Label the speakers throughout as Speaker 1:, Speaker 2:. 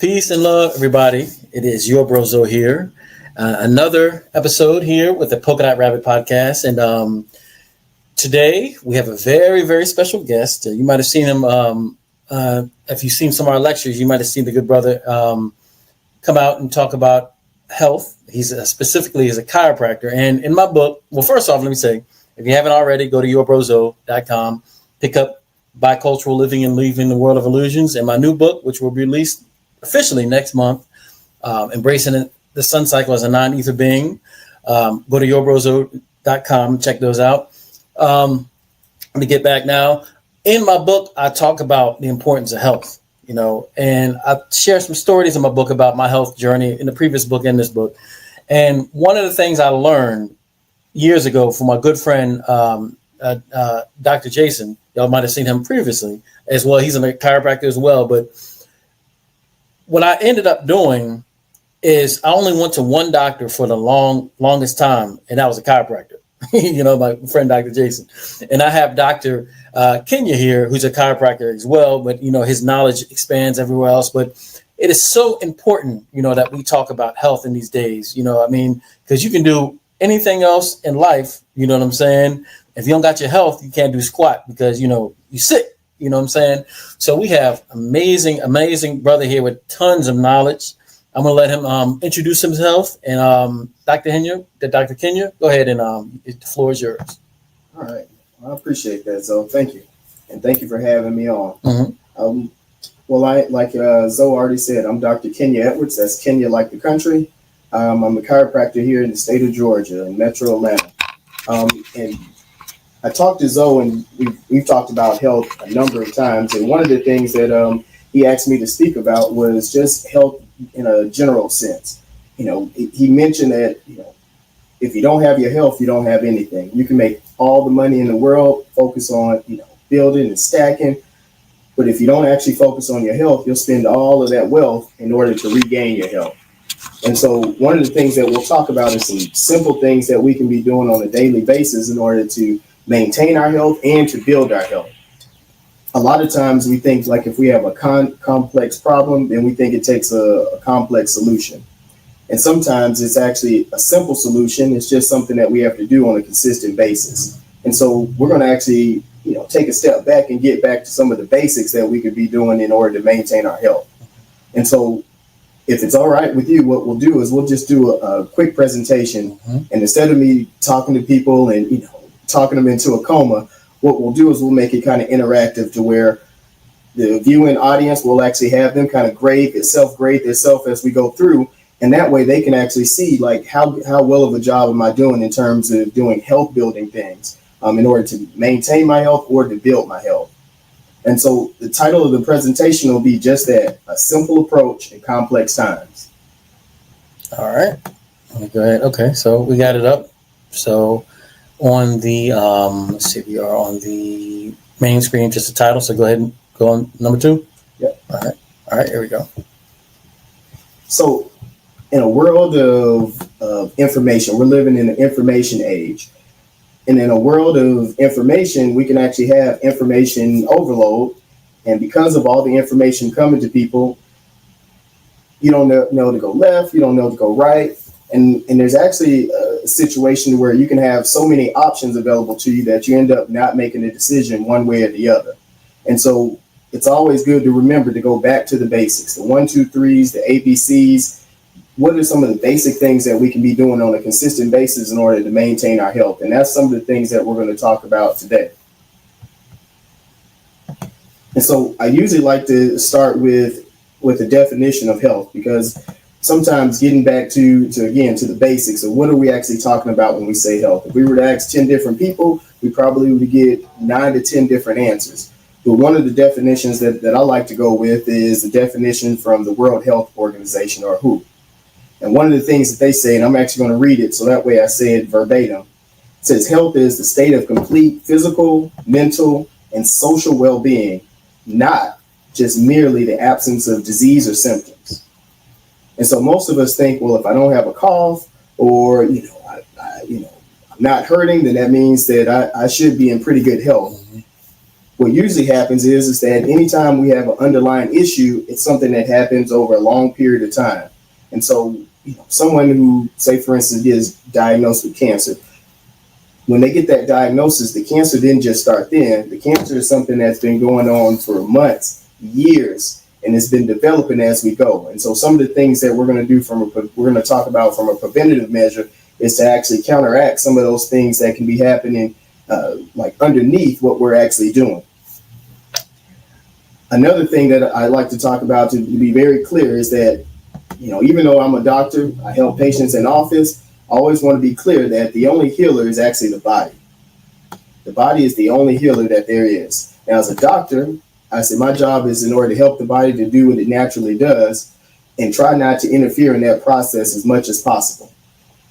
Speaker 1: Peace and love, everybody. It is your Brozo here. Another episode here with the Polkadot Rabbit Podcast. And today we have a very, very special guest. You might have seen him. If you've seen some of our lectures, you might have seen the good brother come out and talk about health. He's specifically as a chiropractor. And in my book, well, first off, let me say, if you haven't already, go to yourbrozo.com, pick up Bicultural Living and Leaving the World of Illusions, and my new book, which will be released officially next month, Embracing the Sun Cycle as a Non-Ether Being. Go to yourbrozo.com, check those out. Let me get back now. In my book, I talk about the importance of health, and I share some stories in my book about my health journey in the previous book and this book. And one of the things I learned years ago from my good friend, Dr. Jason, y'all might have seen him previously as well. He's a chiropractor as well. But what I ended up doing is I only went to one doctor for the longest time, and that was a chiropractor. My friend, Dr. Jason. And I have Dr. Kenya here, who's a chiropractor as well, but, his knowledge expands everywhere else. But it is so important, that we talk about health in these days, because you can do anything else in life, you know what I'm saying? If you don't got your health, you can't do squat because, you're sick, you know what I'm saying? So we have amazing brother here with tons of knowledge. I'm going to let him introduce himself. And Dr. Kenya, go ahead and the floor is yours.
Speaker 2: All right. I appreciate that, Zoe. Thank you. And thank you for having me on. Mm-hmm. Like Zoe already said, I'm Dr. Kenya Edwards. That's Kenya like the country. I'm a chiropractor here in the state of Georgia in Metro Atlanta. And I talked to Zoe, and we've talked about health a number of times. And one of the things that he asked me to speak about was just health in a general sense. He mentioned that, if you don't have your health, you don't have anything. You can make all the money in the world, focus on, building and stacking. But if you don't actually focus on your health, you'll spend all of that wealth in order to regain your health. And so one of the things that we'll talk about is some simple things that we can be doing on a daily basis in order to maintain our health and to build our health. A lot of times we think like if we have a complex problem, then we think it takes a complex solution. And sometimes it's actually a simple solution. It's just something that we have to do on a consistent basis. And so we're going to actually, take a step back and get back to some of the basics that we could be doing in order to maintain our health. And so if it's all right with you, what we'll do is we'll just do a quick presentation. Mm-hmm. And instead of me talking to people and, talking them into a coma, what we'll do is we'll make it kind of interactive to where the viewing audience will actually have them kind of grade themselves as we go through. And that way they can actually see like how well of a job am I doing in terms of doing health building things in order to maintain my health or to build my health. And so the title of the presentation will be just that, a simple approach in complex times.
Speaker 1: All right. Go ahead. Okay. So we got it up. So on the, let's see, we are on the main screen, just the title. So go ahead and go on number 2.
Speaker 2: Yep.
Speaker 1: All right. Here we go.
Speaker 2: So in a world of information, we're living in an information age. And in a world of information, we can actually have information overload. And because of all the information coming to people, you don't know to go left, you don't know to go right. And there's actually a situation where you can have so many options available to you that you end up not making a decision one way or the other. And so it's always good to remember to go back to the basics, the 1, 2, 3s, the ABCs. What are some of the basic things that we can be doing on a consistent basis in order to maintain our health? And that's some of the things that we're going to talk about today. And so I usually like to start with a definition of health, because sometimes getting back to the basics of what are we actually talking about when we say health. If we were to ask 10 different people, we probably would get 9 to 10 different answers. But one of the definitions that I like to go with is the definition from the World Health Organization, or WHO. And one of the things that they say, and I'm actually going to read it so that way I say it verbatim, it says health is the state of complete physical, mental, and social well-being, not just merely the absence of disease or symptoms. And so most of us think, well, if I don't have a cough or, I'm not hurting, then that means that I should be in pretty good health. Mm-hmm. what usually happens is that anytime we have an underlying issue, it's something that happens over a long period of time. And so, someone who, say, for instance, is diagnosed with cancer, when they get that diagnosis, the cancer didn't just start then. The cancer is something that's been going on for months, years, and it's been developing as we go. And so some of the things that we're going to do we're going to talk about from a preventative measure is to actually counteract some of those things that can be happening like underneath what we're actually doing. Another thing that I like to talk about, to be very clear, is that, even though I'm a doctor, I help patients in office, I always want to be clear that the only healer is actually the body. The body is the only healer that there is. Now, as a doctor, I say my job is in order to help the body to do what it naturally does and try not to interfere in that process as much as possible.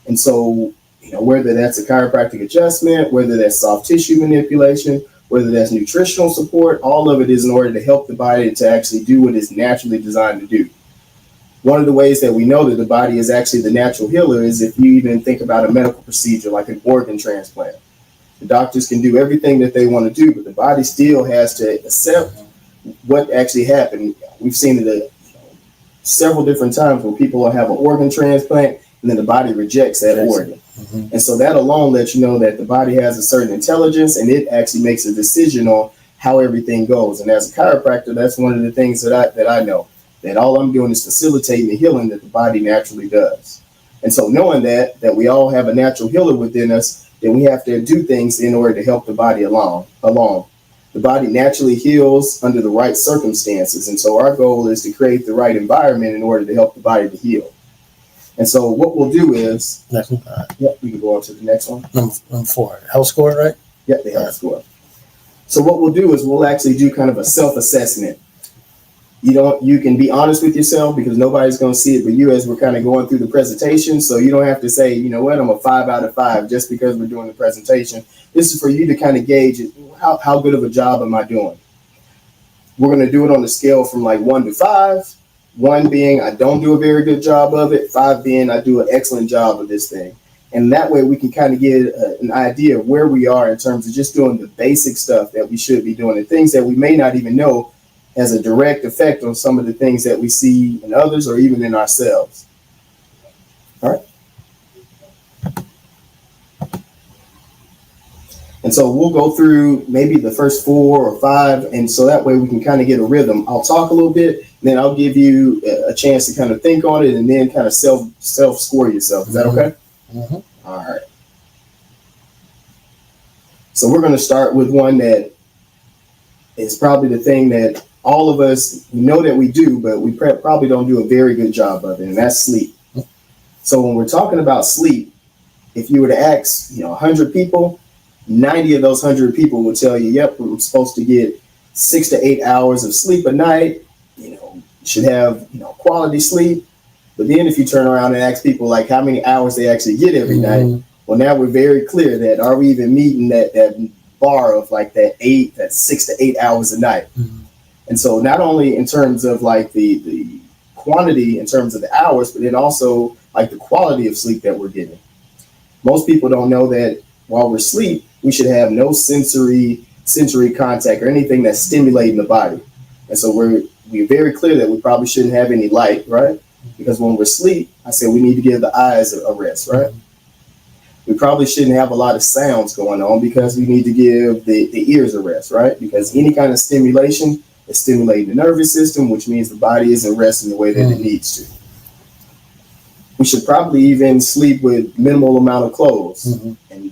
Speaker 2: And so, whether that's a chiropractic adjustment, whether that's soft tissue manipulation, whether that's nutritional support, all of it is in order to help the body to actually do what it's naturally designed to do. One of the ways that we know that the body is actually the natural healer is if you even think about a medical procedure like an organ transplant. The doctors can do everything that they want to do, but the body still has to accept what actually happened. We've seen it several different times where people have an organ transplant and then the body rejects that organ. And so that alone lets you know that the body has a certain intelligence and it actually makes a decision on how everything goes. And as a chiropractor, that's one of the things that I know, that all I'm doing is facilitating the healing that the body naturally does. And so knowing that we all have a natural healer within us, then we have to do things in order to help the body along. The body naturally heals under the right circumstances. And so our goal is to create the right environment in order to help the body to heal. And so what we'll do is, we can go on to the next one.
Speaker 1: Number 4, health score, right?
Speaker 2: Yep, the health score. So what we'll do is we'll actually do kind of a self-assessment. You can be honest with yourself because nobody's going to see it but you as we're kind of going through the presentation. So you don't have to say, I'm a 5 out of 5 just because we're doing the presentation. This is for you to kind of gauge how good of a job am I doing. We're going to do it on a scale from like 1 to 5. 1 being I don't do a very good job of it. 5 being I do an excellent job of this thing. And that way we can kind of get an idea of where we are in terms of just doing the basic stuff that we should be doing and things that we may not even know has a direct effect on some of the things that we see in others or even in ourselves. All right. And so we'll go through maybe the first 4 or 5. And so that way we can kind of get a rhythm. I'll talk a little bit, then I'll give you a chance to kind of think on it and then kind of self score yourself. Is that okay?
Speaker 1: Mm-hmm.
Speaker 2: All right. So we're going to start with one that is probably the thing that all of us know that we do, but we probably don't do a very good job of it, and that's sleep. So when we're talking about sleep, if you were to ask, 100 people, 90 of those 100 people will tell you, yep, we're supposed to get 6 to 8 hours of sleep a night. You should have, quality sleep. But then if you turn around and ask people like how many hours they actually get every night, well, now we're very clear that are we even meeting that bar of like that 6 to 8 hours a night? And so not only in terms of like the quantity in terms of the hours, but then also like the quality of sleep that we're getting. Most people don't know that while we're asleep, we should have no sensory contact or anything that's stimulating the body. And so we're very clear that we probably shouldn't have any light, right? Because when we're asleep, I said we need to give the eyes a rest, right? We probably shouldn't have a lot of sounds going on because we need to give the ears a rest, right? Because any kind of stimulation is stimulating the nervous system, which means the body isn't resting the way that it needs to. We should probably even sleep with minimal amount of clothes. And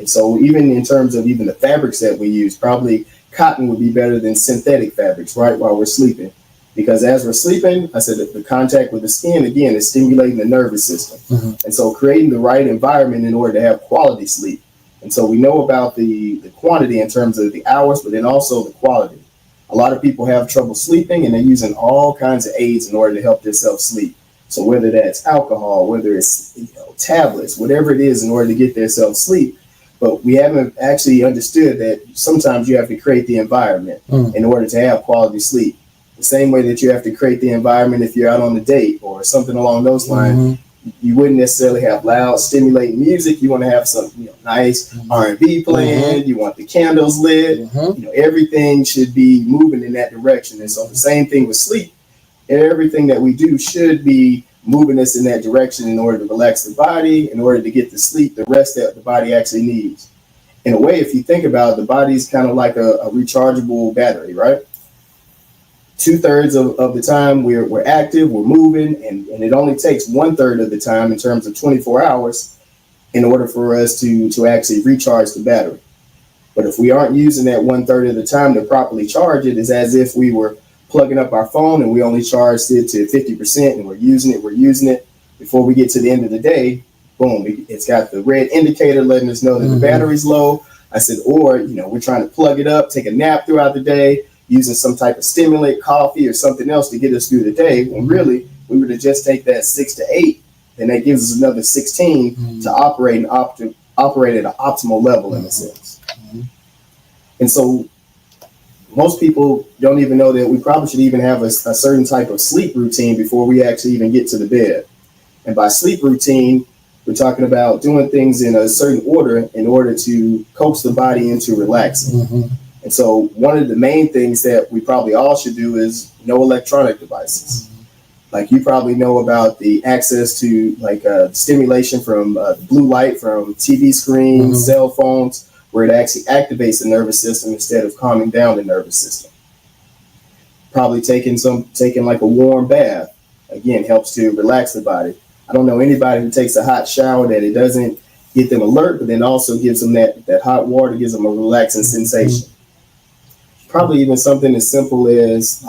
Speaker 2: so even in terms of even the fabrics that we use, probably cotton would be better than synthetic fabrics, right? While we're sleeping. Because as we're sleeping, I said that the contact with the skin, again, is stimulating the nervous system. And so creating the right environment in order to have quality sleep. And so we know about the quantity in terms of the hours, but then also the quality. A lot of people have trouble sleeping and they're using all kinds of aids in order to help themselves sleep. So whether that's alcohol, whether it's tablets, whatever it is in order to get themselves sleep. But we haven't actually understood that sometimes you have to create the environment in order to have quality sleep. The same way that you have to create the environment if you're out on a date or something along those lines, You wouldn't necessarily have loud, stimulating music. You want to have some, nice R&B playing. You want the candles lit. Everything should be moving in that direction. And so the same thing with sleep. Everything that we do should be moving us in that direction in order to relax the body, in order to get the sleep, the rest that the body actually needs. In a way, if you think about it, the body's kind of like a rechargeable battery, right? 2/3 of the time we're active, we're moving, and it only takes 1/3 of the time in terms of 24 hours in order for us to actually recharge the battery. But if we aren't using that 1/3 of the time to properly charge it, it's as if we were plugging up our phone and we only charged it to 50% and we're using it. Before we get to the end of the day, boom, it's got the red indicator letting us know that the battery's low. I said, or, we're trying to plug it up, take a nap throughout the day, using some type of stimulant, coffee or something else to get us through the day, when really we were to just take that 6 to 8, then that gives us another 16 to operate at an optimal level in a sense. And so most people don't even know that we probably should even have a certain type of sleep routine before we actually even get to the bed. And by sleep routine, we're talking about doing things in a certain order in order to coax the body into relaxing. And so one of the main things that we probably all should do is no electronic devices. Like you probably know about the access to stimulation from blue light from TV screens, cell phones, where it actually activates the nervous system instead of calming down the nervous system. Probably taking like a warm bath, again, helps to relax the body. I don't know anybody who takes a hot shower that it doesn't get them alert, but then also gives them that hot water, gives them a relaxing sensation. Probably even something as simple as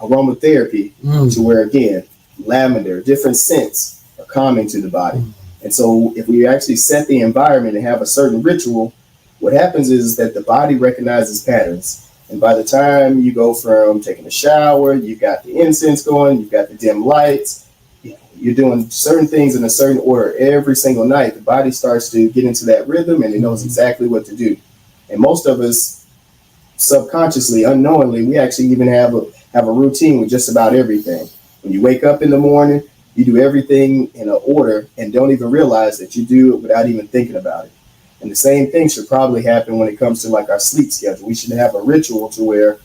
Speaker 2: aromatherapy, to where, again, lavender, different scents are calming to the body. And so if we actually set the environment and have a certain ritual, what happens is that the body recognizes patterns. And by the time you go from taking a shower, you've got the incense going, you've got the dim lights, you're doing certain things in a certain order every single night, the body starts to get into that rhythm and it knows exactly what to do. And most of us, subconsciously, unknowingly, we actually even have a routine with just about everything. When you wake up in the morning, you do everything in an order and don't even realize that you do it without even thinking about it. And the same thing should probably happen when it comes to like our sleep schedule. We should have a ritual to where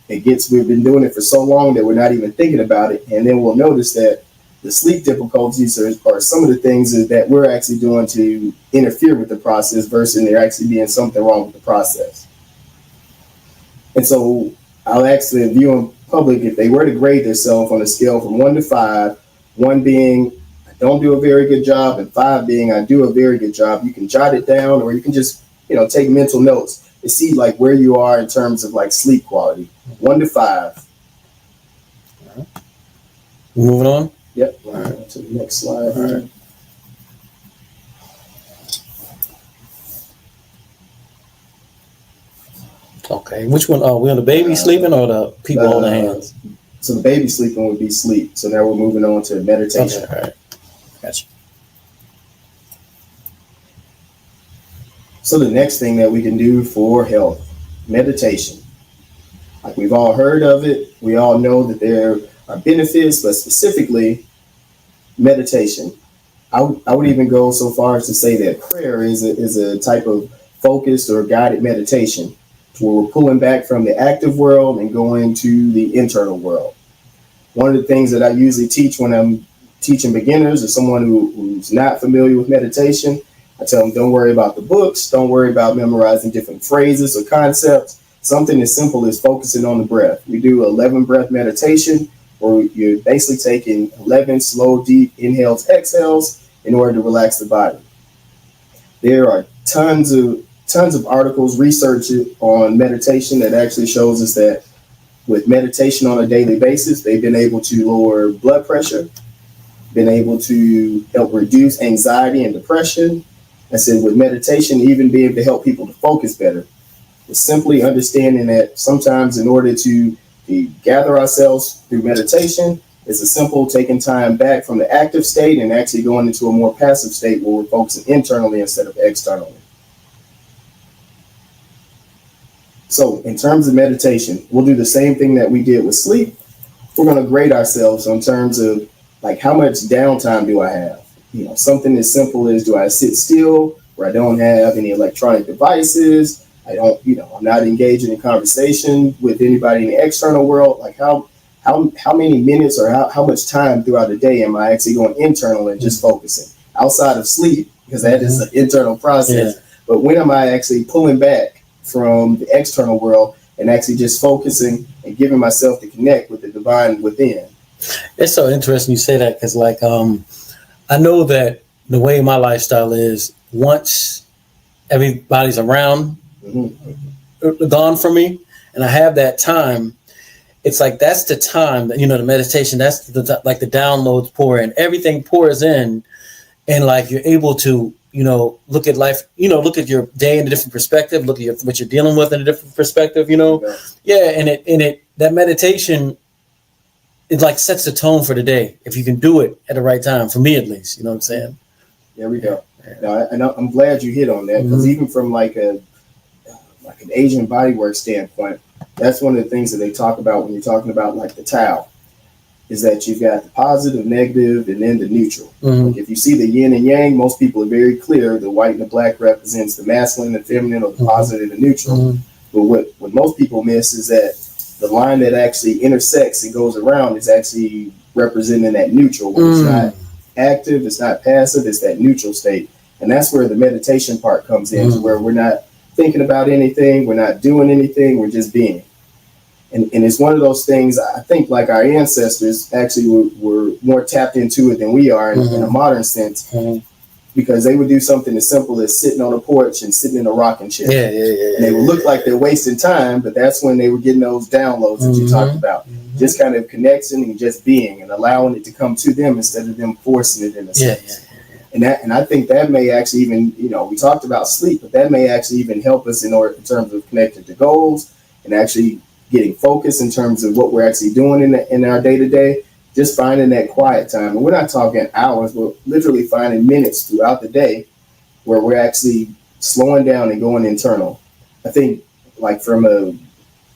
Speaker 2: we've been doing it for so long that we're not even thinking about it. And then we'll notice that the sleep difficulties are some of the things that we're actually doing to interfere with the process versus there actually being something wrong with the process. And so I'll ask the viewing public if they were to grade themselves on a scale from 1 to 5, 1 being I don't do a very good job and 5 being I do a very good job. You can jot it down or you can just, take mental notes to see like where you are in terms of like sleep quality. 1 to 5.
Speaker 1: All right. Moving on.
Speaker 2: Yep. All right. To the next slide. All right.
Speaker 1: Okay. Which one? Are we on the baby sleeping or the people holding hands?
Speaker 2: So the baby sleeping would be sleep. So now we're moving on to meditation.
Speaker 1: Okay. All right. Gotcha.
Speaker 2: So the next thing that we can do for health, meditation. Like we've all heard of it. We all know that there are benefits, but specifically meditation. I would even go so far as to say that prayer is a type of focused or guided meditation where we're pulling back from the active world and going to the internal world. One of the things that I usually teach when I'm teaching beginners or someone who's not familiar with meditation, I tell them, don't worry about the books. Don't worry about memorizing different phrases or concepts. Something as simple as focusing on the breath. We do 11 breath meditation where you're basically taking 11 slow, deep inhales, exhales in order to relax the body. There are tons of articles, research on meditation that actually shows us that with meditation on a daily basis, they've been able to lower blood pressure, been able to help reduce anxiety and depression. I said with meditation, even be able to help people to focus better. It's simply understanding that sometimes in order to gather ourselves through meditation, it's a simple taking time back from the active state and actually going into a more passive state where we're focusing internally instead of externally. So in terms of meditation, we'll do the same thing that we did with sleep. We're going to grade ourselves in terms of like how much downtime do I have? Something as simple as, do I sit still where I don't have any electronic devices? I don't, I'm not engaging in conversation with anybody in the external world. Like how many minutes or how much time throughout the day am I actually going internal and just focusing outside of sleep, because that is an internal process. Yeah. But when am I actually pulling back from the external world and actually just focusing and giving myself to connect with the divine within?
Speaker 1: It's so interesting you say that, because like I know that the way my lifestyle is, once everybody's around, gone from me, and I have that time, it's like that's the time that, the meditation, that's like the downloads pour in, everything pours in, and like you're able to look at life, look at your day in a different perspective, look at what you're dealing with in a different perspective, Yeah, and it that meditation, it like sets the tone for the day if you can do it at the right time, for me at least. You know what I'm saying?
Speaker 2: There we go. Yeah. No, I'm glad you hit on that, because even from like an Asian bodywork standpoint, that's one of the things that they talk about when you're talking about like the Tao, is that you've got the positive, negative, and then the neutral. Like if you see the yin and yang, most people are very clear. The white and the black represents the masculine and feminine, or the positive and neutral. But what most people miss is that the line that actually intersects and goes around is actually representing that neutral, where it's not active, it's not passive, it's that neutral state. And that's where the meditation part comes in, to where we're not thinking about anything, we're not doing anything, we're just being. And it's one of those things, I think, like our ancestors actually were more tapped into it than we are in a modern sense, because they would do something as simple as sitting on a porch and sitting in a rocking chair. And they would look like they're wasting time, but that's when they were getting those downloads that you talked about. Just kind of connection and just being and allowing it to come to them instead of them forcing it in a sense. And I think that may actually even, we talked about sleep, but that may actually even help us in terms of connecting to goals and actually getting focused in terms of what we're actually doing in our day-to-day, just finding that quiet time. And we're not talking hours, we're literally finding minutes throughout the day where we're actually slowing down and going internal. I think, like from a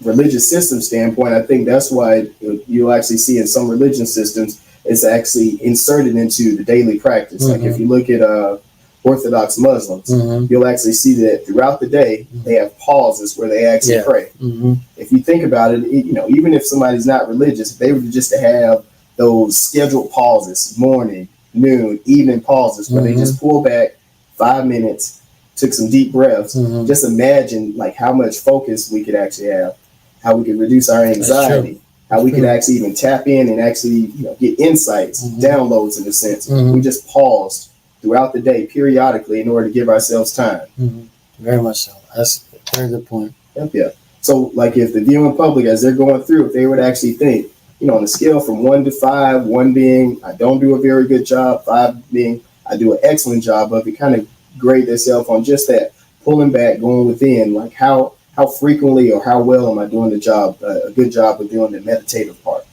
Speaker 2: religious system standpoint, I think that's why you'll actually see in some religion systems, it's actually inserted into the daily practice. Like if you look at Orthodox Muslims, you'll actually see that throughout the day, they have pauses where they actually pray. If you think about it, even if somebody's not religious, if they were just to have those scheduled pauses, morning, noon, evening pauses, where they just pull back 5 minutes, took some deep breaths, just imagine like how much focus we could actually have, how we could reduce our anxiety, how we could actually even tap in and actually get insights, downloads in a sense. We just paused throughout the day periodically in order to give ourselves time.
Speaker 1: Very much so. That's a very good point.
Speaker 2: Yeah. So like if the viewing public, as they're going through, if they would actually think, on a scale from 1 to 5, 1 being I don't do a very good job, 5 being I do an excellent job of it, kind of grade themselves on just that, pulling back, going within, like how frequently or how well am I doing the job, a good job of doing the meditative part.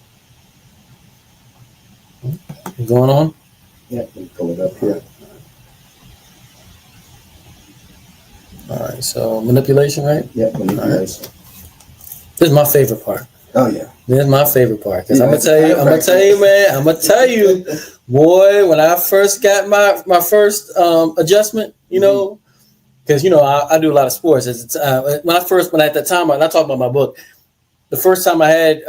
Speaker 1: Going on?
Speaker 2: Yeah, let me pull it up here.
Speaker 1: All right, so manipulation, right?
Speaker 2: Yeah, manipulation.
Speaker 1: Right. This is my favorite part.
Speaker 2: Oh yeah,
Speaker 1: this is my favorite part, because I'm gonna tell you, boy. When I first got my first adjustment, because I do a lot of sports. When at that time, and I talk about my book, the first time I had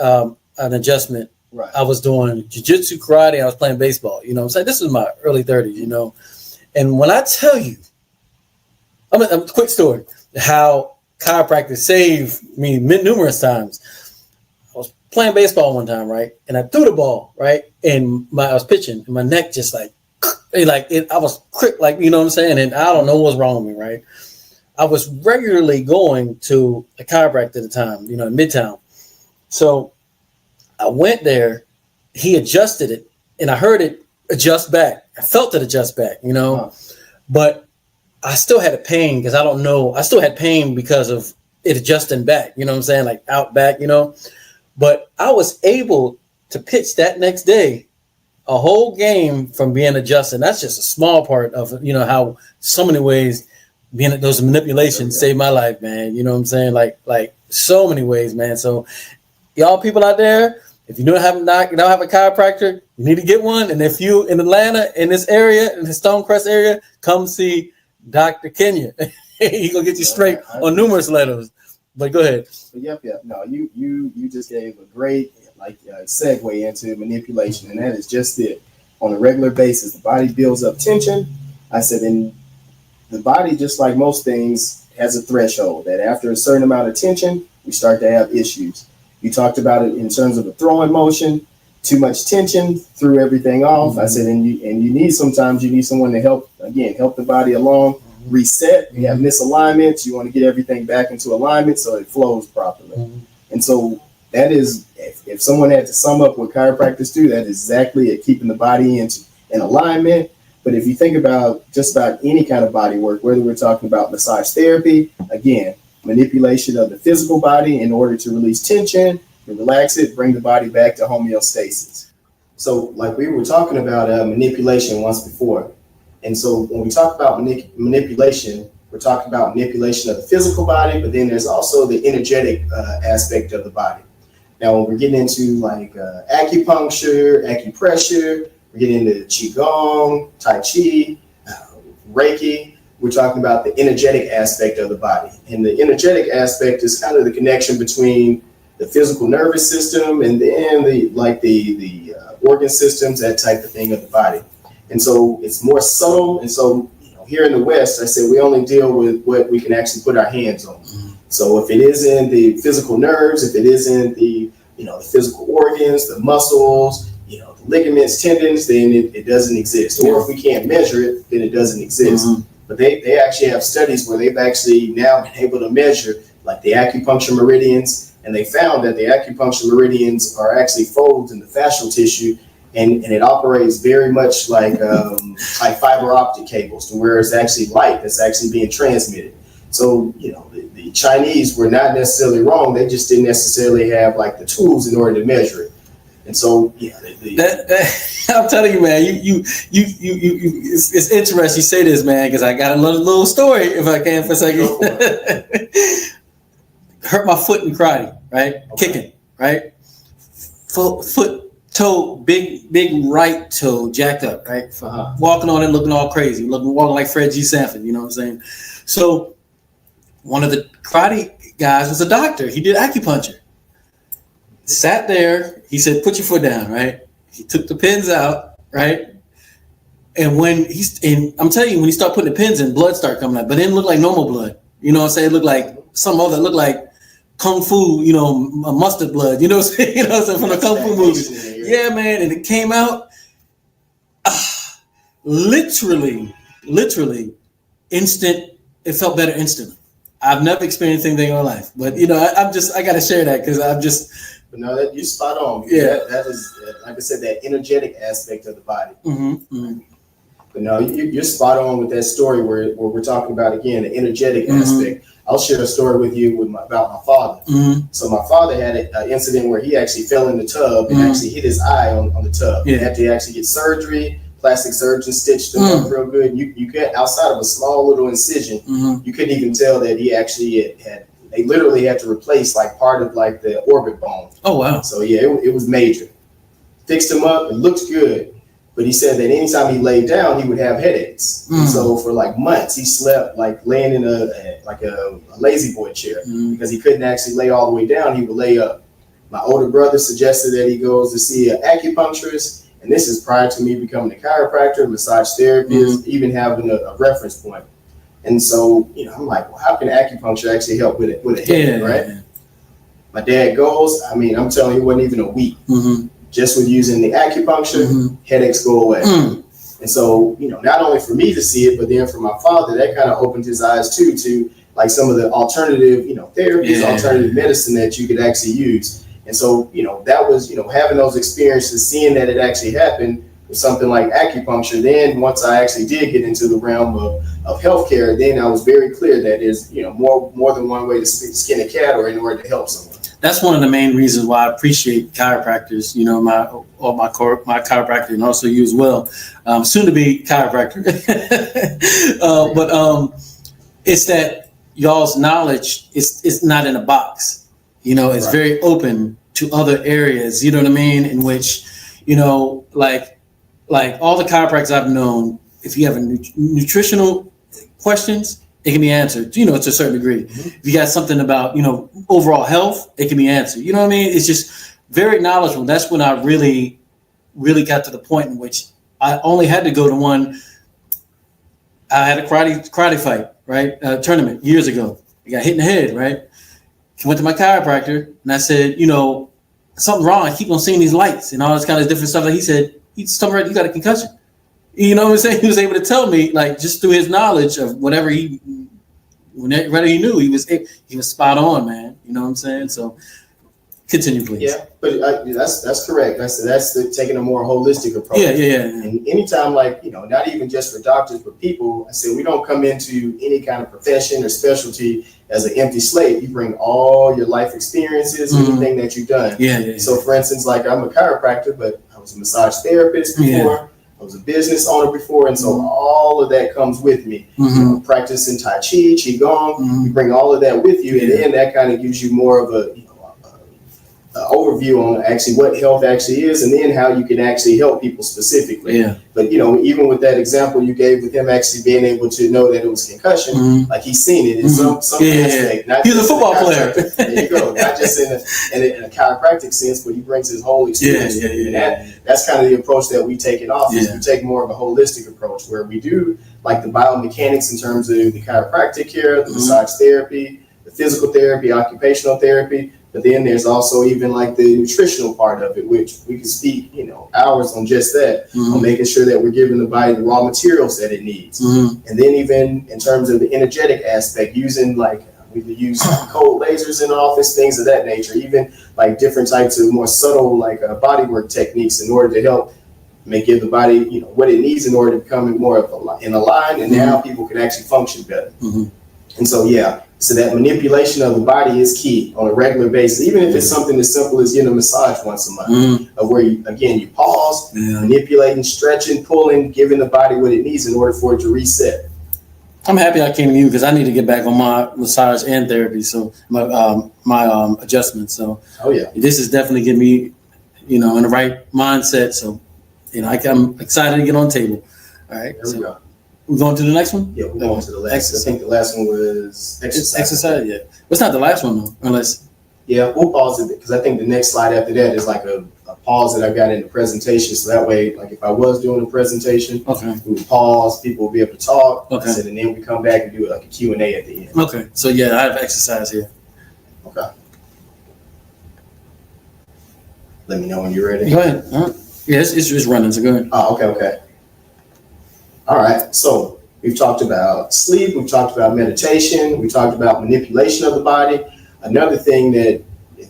Speaker 1: an adjustment. Right. I was doing jiu-jitsu, karate, and I was playing baseball. You know what I'm saying? This was my early 30s, And when I tell you, a quick story, how chiropractic saved me numerous times. I was playing baseball one time, right? And I threw the ball, right? And I was pitching, and my neck just I was quick, you know what I'm saying? And I don't know what's wrong with me, right? I was regularly going to a chiropractor at the time, in Midtown. So I went there, he adjusted it, and I heard it adjust back. I felt it adjust back, but I still had a pain because I still had pain because of it adjusting back, you know what I'm saying? Like out back, but I was able to pitch that next day, a whole game from being adjusted. That's just a small part of, how so many ways being those manipulations saved my life, man. You know what I'm saying? Like so many ways, man. So y'all people out there, If you don't have a chiropractor, you need to get one. And if you in Atlanta, in this area, in the Stonecrest area, come see Dr. Kenya. He gonna get you straight on numerous levels. But go ahead.
Speaker 2: But yep. No, you just gave a great segue into manipulation, and that is just it. On a regular basis, the body builds up tension. I said, and the body, just like most things, has a threshold that after a certain amount of tension, we start to have issues. You talked about it in terms of a throwing motion. Too much tension threw everything off. Mm-hmm. I said, and you need someone to help the body along, reset. You have misalignments. You want to get everything back into alignment so it flows properly. Mm-hmm. And so that is, if someone had to sum up what chiropractors do, that is exactly it, keeping the body in alignment. But if you think about just about any kind of body work, whether we're talking about massage therapy, again, manipulation of the physical body in order to release tension, to relax it, bring the body back to homeostasis. So like we were talking about manipulation once before. And so when we talk about manipulation, we're talking about manipulation of the physical body, but then there's also the energetic aspect of the body. Now, when we're getting into like acupuncture, acupressure, we're getting into Qigong, Tai Chi, Reiki, we're talking about the energetic aspect of the body. And the energetic aspect is kind of the connection between the physical nervous system and then the organ systems, that type of thing of the body. And so it's more subtle. And so, here in the West, I said we only deal with what we can actually put our hands on. Mm-hmm. So if it isn't the physical nerves, if it isn't the physical organs, the muscles, the ligaments, tendons, then it doesn't exist. Or if we can't measure it, then it doesn't exist. Mm-hmm. But they actually have studies where they've actually now been able to measure like the acupuncture meridians, and they found that the acupuncture meridians are actually folds in the fascial tissue, and it operates very much like fiber optic cables, to where it's actually light that's actually being transmitted. So, the Chinese were not necessarily wrong. They just didn't necessarily have like the tools in order to measure it. And so,
Speaker 1: I'm telling you, man, it's interesting you say this, man, because I got a little story, if I can, for a second. Hurt my foot in karate, right? Okay. Kicking, right? Foot, toe, big right toe jacked up, right? Walking on it, looking all crazy, walking like Fred G. Sanford, you know what I'm saying? So one of the karate guys was a doctor. He did acupuncture. Sat there, he said, put your foot down, right? He took the pins out, right? And I'm telling you, when he started putting the pins in, blood started coming out, but it didn't look like normal blood. You know what I'm saying? It looked like some other, looked like Kung Fu, mustard blood, you know what I'm saying? From the Kung Fu movies. Yeah, man. And it came out literally instant. It felt better instantly. I've never experienced anything in my life, but I got to share that because
Speaker 2: But no, that you're spot on. Yeah, that is, like I said, that energetic aspect of the body. Mm-hmm, mm-hmm. But no, you're spot on with that story where we're talking about, again, the energetic aspect. I'll share a story with you about my father. Mm-hmm. So my father had an incident where he actually fell in the tub and actually hit his eye on the tub. Yeah. He had to actually get surgery. Plastic surgeon stitched him up real good. You could, outside of a small little incision, you couldn't even tell that he actually had. They literally had to replace like part of like the orbit bone. Oh wow! So yeah, it was major. Fixed him up. It looked good. But he said that anytime he laid down, he would have headaches. Mm. So for like months, he slept like laying in a lazy boy chair because he couldn't actually lay all the way down. He would lay up. My older brother suggested that he goes to see an acupuncturist, and this is prior to me becoming a chiropractor, massage therapist, even having a reference point. And so, I'm like, well, how can acupuncture actually help with a headache, right? Yeah. My dad goes. I mean, I'm telling you, it wasn't even a week. Mm-hmm. Just with using the acupuncture, headaches go away. Mm. And so, not only for me to see it, but then for my father, that kind of opened his eyes too to like some of the alternative, therapies, alternative medicine that you could actually use. And so, that was, having those experiences, seeing that it actually happened with something like acupuncture. Then once I actually did get into the realm of healthcare, then I was very clear that there's, more than one way to skin a cat or in order to help someone.
Speaker 1: That's one of the main reasons why I appreciate chiropractors, my chiropractor and also you as well, soon to be chiropractor. But it's that y'all's knowledge is not in a box. It's very open to other areas, you know what I mean? In which, like all the chiropractors I've known, if you have a nutritional questions, it can be answered, to a certain degree. Mm-hmm. If you got something about, overall health, it can be answered. You know what I mean? It's just very knowledgeable. That's when I really, really got to the point in which I only had to go to one. I had a karate fight, right? Tournament years ago. I got hit in the head, right? Went to my chiropractor and I said, something wrong. I keep on seeing these lights and all this kind of different stuff. Like he said, he's talking right, you got a concussion. You know what I'm saying? He was able to tell me, like, just through his knowledge of whatever he knew, he was spot on, man. You know what I'm saying? So continue, please.
Speaker 2: Yeah, but that's correct. That's taking a more holistic approach.
Speaker 1: Yeah.
Speaker 2: And anytime, not even just for doctors, but people, I say we don't come into any kind of profession or specialty as an empty slate. You bring all your life experiences, anything that you've done.
Speaker 1: Yeah.
Speaker 2: So, for instance, like I'm a chiropractor, but I was a massage therapist before. Yeah. I was a business owner before, and so all of that comes with me. Practicing Tai Chi, Qigong, you bring all of that with you, and then that kind of gives you more of a overview on actually what health actually is, and then how you can actually help people specifically. Yeah. But even with that example you gave with him actually being able to know that it was concussion, like he's seen it in some aspect.
Speaker 1: Not he's a football player.
Speaker 2: There you go. Not just in a chiropractic sense, but he brings his whole experience. And that's kind of the approach that we take in office. We take more of a holistic approach where we do like the biomechanics in terms of the chiropractic care, the massage therapy, the physical therapy, occupational therapy. But then there's also even like the nutritional part of it, which we can speak, hours on just that, on making sure that we're giving the body the raw materials that it needs. And then even in terms of the energetic aspect, using we use cold lasers in the office, things of that nature, even like different types of more subtle bodywork techniques in order to help give the body, what it needs in order to become more in a line, and now people can actually function better. And so, so that manipulation of the body is key on a regular basis, even if it's something as simple as getting a massage once a month, of where you pause, manipulating, stretching, pulling, giving the body what it needs in order for it to reset.
Speaker 1: I'm happy I came to you because I need to get back on my massage and therapy, so my adjustments. So this is definitely getting me, in the right mindset. So I'm excited to get on the table. All right,
Speaker 2: there we go.
Speaker 1: We're going to the next one?
Speaker 2: Yeah, we're going to the last. Exercise. I think the last one was exercise.
Speaker 1: Exercise, yeah. It's not the last one, though, unless...
Speaker 2: Yeah, we'll pause it because I think the next slide after that is like a pause that I've got in the presentation. So that way, like if I was doing a presentation, we would pause, people will be able to talk, and then we come back and do like a Q&A at the end.
Speaker 1: Okay, so I have exercise here.
Speaker 2: Okay. Let me know when you're ready.
Speaker 1: Go ahead. Yeah, it's running, so go ahead.
Speaker 2: Oh, okay. All right, so we've talked about sleep, we've talked about meditation, we talked about manipulation of the body. Another thing that you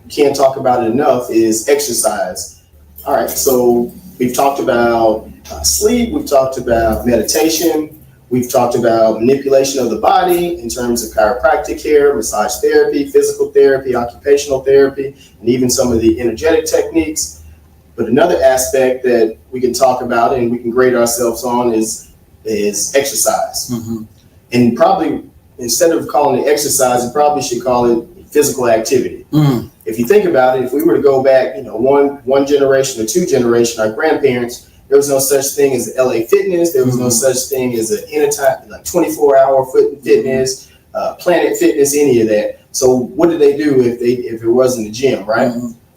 Speaker 2: can't talk about it enough is exercise. All right, so we've talked about sleep, we've talked about meditation, we've talked about manipulation of the body in terms of chiropractic care, massage therapy, physical therapy, occupational therapy, and even some of the energetic techniques. But another aspect that we can talk about and we can grade ourselves on is exercise. And probably instead of calling it exercise, you probably should call it physical activity. If you think about it, if we were to go back, one generation or two generations, our grandparents, there was no such thing as LA Fitness. There was no such thing as an anytime, 24-hour fitness, Planet Fitness, any of that. So what did they do if it wasn't a gym, right?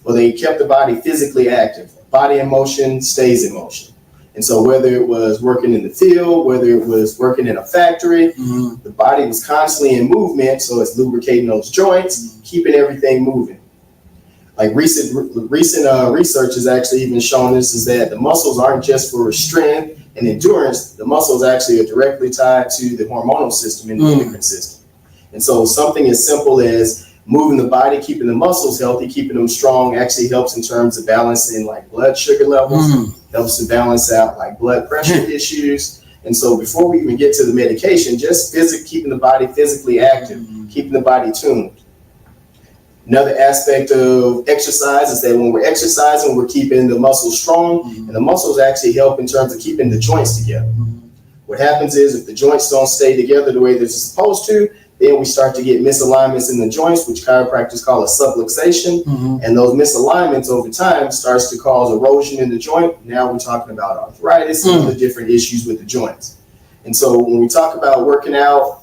Speaker 2: Well, they kept the body physically active. Body in motion stays in motion. And so whether it was working in the field, whether it was working in a factory, the body was constantly in movement. So it's lubricating those joints, keeping everything moving. Like recent research has actually even shown this, is that the muscles aren't just for strength and endurance. The muscles actually are directly tied to the hormonal system and the endocrine system. And so something as simple as moving the body, keeping the muscles healthy, keeping them strong actually helps in terms of balancing like blood sugar levels, helps to balance out like blood pressure issues. And so before we even get to the medication, just keeping the body physically active, keeping the body tuned. Another aspect of exercise is that when we're exercising, we're keeping the muscles strong, and the muscles actually help in terms of keeping the joints together. What happens is if the joints don't stay together the way they're supposed to, Then we start to get misalignments in the joints, which chiropractors call a subluxation. And those misalignments over time starts to cause erosion in the joint. Now we're talking about arthritis and other different issues with the joints. And so when we talk about working out,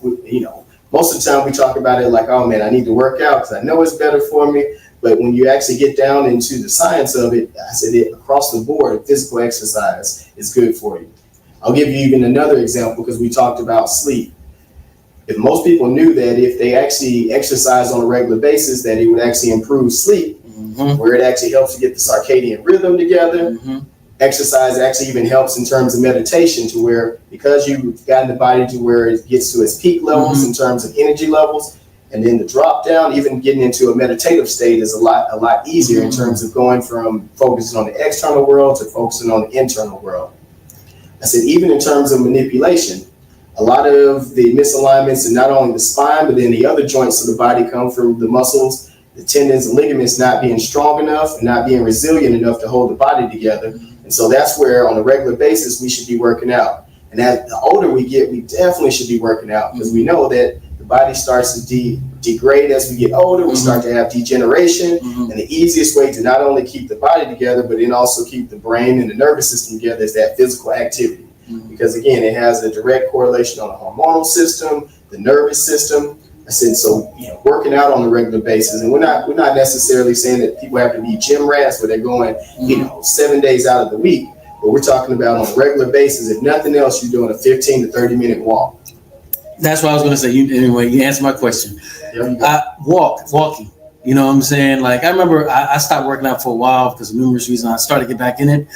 Speaker 2: most of the time we talk about it like, oh man, I need to work out because I know it's better for me. But when you actually get down into the science of it, I said it across the board, physical exercise is good for you. I'll give you even another example because we talked about sleep. If most people knew that if they actually exercise on a regular basis, that it would actually improve sleep, where it actually helps to get the circadian rhythm together. Exercise actually even helps in terms of meditation, to where, because you've gotten the body to where it gets to its peak levels in terms of energy levels, and then the drop down, even getting into a meditative state is a lot easier in terms of going from focusing on the external world to focusing on the internal world. I said, even in terms of manipulation, a lot of the misalignments in not only the spine, but then the other joints of the body come from the muscles, the tendons and ligaments not being strong enough and not being resilient enough to hold the body together. And so that's where on a regular basis, we should be working out. And as the older we get, we definitely should be working out, because we know that the body starts to degrade as we get older. We start to have degeneration. And the easiest way to not only keep the body together, but then also keep the brain and the nervous system together is that physical activity. Because again, it has a direct correlation on the hormonal system, the nervous system. I said, so working out on a regular basis, and we're not necessarily saying that people have to be gym rats where they're going 7 days out of the week, but we're talking about on a regular basis. If nothing else, you're doing a 15 to 30 minute walk.
Speaker 1: That's what I was going to say. Anyway, you answered my question. Walking. You know what I'm saying? Like, I remember I stopped working out for a while because of numerous reasons. I started to get back in it.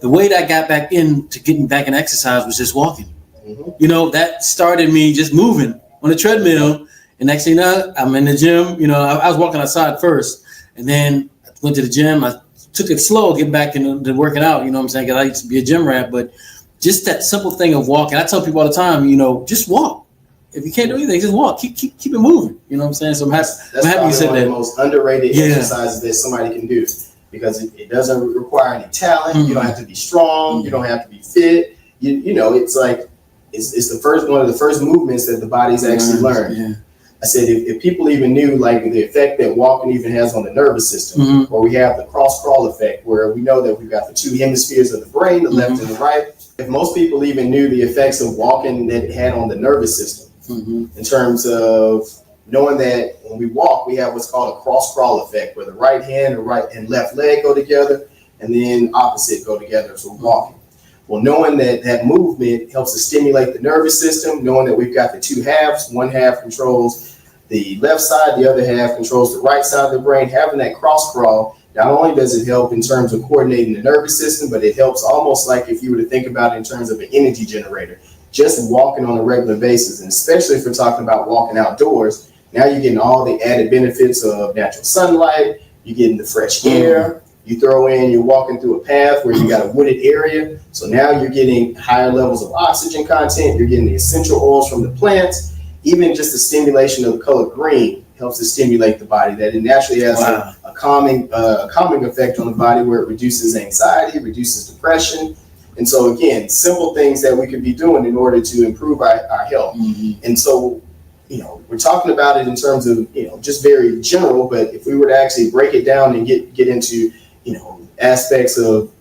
Speaker 1: The way that I got back into getting back in exercise was just walking. That started me just moving on the treadmill. And next thing you know, I'm in the gym. I was walking outside first, and then I went to the gym. I took it slow, getting back into working out. You know what I'm saying? Because I used to be a gym rat, but just that simple thing of walking. I tell people all the time, just walk. If you can't do anything, just walk. Keep it moving. You know what I'm saying? So I'm happy you said that. That's one of the most underrated exercises that somebody can do, because it doesn't require any talent. You don't have to be strong. You don't have to be fit. It's like it's one of the first movements that the body's actually learned. I said, if people even knew like the effect that walking even has on the nervous system, where we have the cross crawl effect, where we know that we've got the two hemispheres of the brain, the left and the right. If most people even knew the effects of walking that it had on the nervous system, in terms of knowing that when we walk, we have what's called a cross crawl effect, where the right hand and right and left leg go together, and then opposite go together. So we're walking. Well, knowing that movement helps to stimulate the nervous system, knowing that we've got the two halves, one half controls the left side, the other half controls the right side of the brain. Having that cross crawl, not only does it help in terms of coordinating the nervous system, but it helps almost like if you were to think about it in terms of an energy generator. Just walking on a regular basis, and especially if we're talking about walking outdoors, now you're getting all the added benefits of natural sunlight, you're getting the fresh air. You throw in, you're walking through a path where you got a wooded area. So now you're getting higher levels of oxygen content. You're getting the essential oils from the plants. Even just the stimulation of the color green helps to stimulate the body. That it naturally has a calming effect on the body, where it reduces anxiety, reduces depression. And so again, simple things that we could be doing in order to improve our health. And so, we're talking about it in terms of, just very general, but if we were to actually break it down and get into aspects of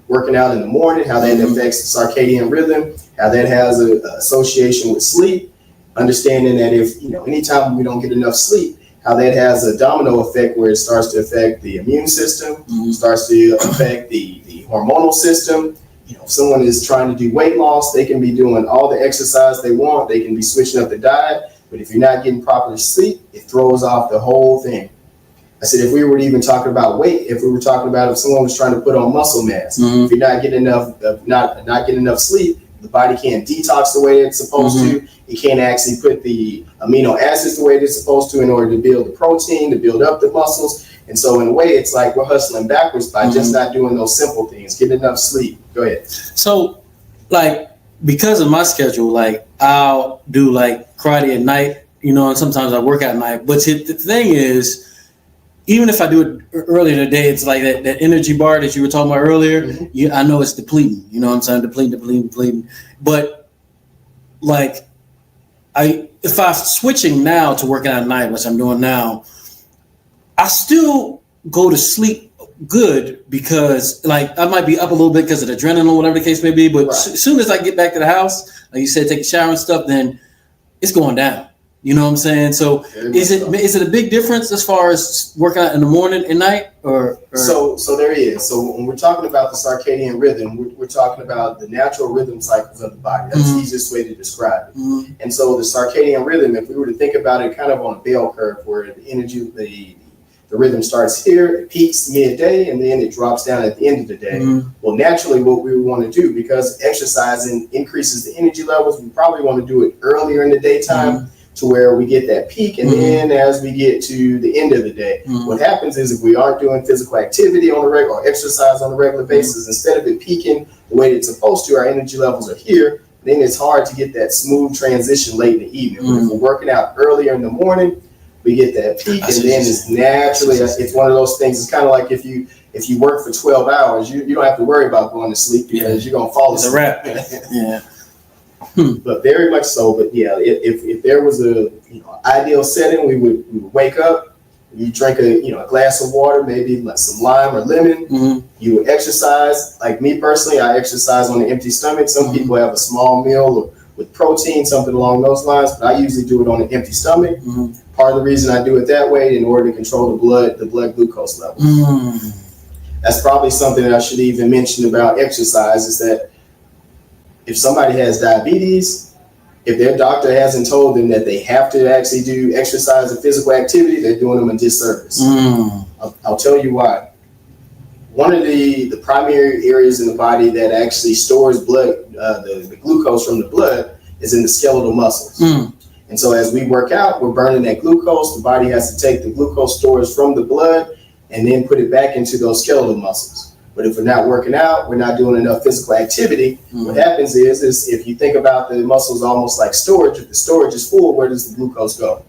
Speaker 1: working out in the morning, how that affects the circadian rhythm, how that has an association with sleep, understanding that if, anytime we don't get enough sleep, how that has a domino effect where it starts to affect the immune system, starts to affect the hormonal system. If someone is trying to do weight loss, they can be doing all the exercise they want. They can be switching up the diet. But if you're not getting proper sleep, it throws off the whole thing. I said, if we were even talking about weight, if we were talking about if someone was trying to put on muscle mass, if you're not getting enough sleep, the body can't detox the way it's supposed to. It can't actually put the amino acids the way it's supposed to in order to build the protein, to build up the muscles. And so in a way, it's like we're hustling backwards by just not doing those simple things, getting enough sleep. Go ahead. So, like, because of my schedule, like, I'll do like karate at night, and sometimes I work at night. But the thing is, even if I do it earlier in the day, it's like that energy bar that you were talking about earlier. I know it's depleting. You know what I'm saying? Depleting. But like, if I'm switching now to working at night, which I'm doing now, I still go to sleep good because like I might be up a little bit because of the adrenaline or whatever the case may be. But as soon as I get back to the house, like you said, take a shower and stuff, then it's going down. You know what I'm saying? So is it a big difference as far as working out in the morning and night or?
Speaker 2: So there is. So when we're talking about the circadian rhythm, we're talking about the natural rhythm cycles of the body. That's the easiest way to describe it. Mm-hmm. And so the circadian rhythm, if we were to think about it kind of on a bell curve where the energy, the rhythm starts here, it peaks midday, and then it drops down at the end of the day. Mm-hmm. Well, naturally, what we want to do, because exercising increases the energy levels, we probably want to do it earlier in the daytime to where we get that peak. And then as we get to the end of the day, what happens is if we aren't doing physical activity on a regular or exercise on a regular basis, instead of it peaking the way it's supposed to, our energy levels are here, then it's hard to get that smooth transition late in the evening. But if we're working out earlier in the morning, we get that peak, and then it's naturally, it's one of those things. It's kind of like if you work for 12 hours, you don't have to worry about going to sleep because you're going to fall asleep.
Speaker 1: It's a wrap.
Speaker 2: But very much so. But yeah, if there was a ideal setting, we would wake up, you drink a glass of water, maybe like some lime or lemon. You would exercise. Like me personally, I exercise on an empty stomach. Some people have a small meal or with protein, something along those lines, but I usually do it on an empty stomach. Part of the reason I do it that way in order to control the blood glucose levels. That's probably something that I should even mention about exercise is that if somebody has diabetes, if their doctor hasn't told them that they have to actually do exercise and physical activity, they're doing them a disservice. I'll tell you why. One of the primary areas in the body that actually stores blood, the glucose from the blood, is in the skeletal muscles. And so as we work out, we're burning that glucose. The body has to take the glucose stores from the blood and then put it back into those skeletal muscles. But if we're not working out, we're not doing enough physical activity, what happens is if you think about the muscles almost like storage, if the storage is full, where does the glucose go?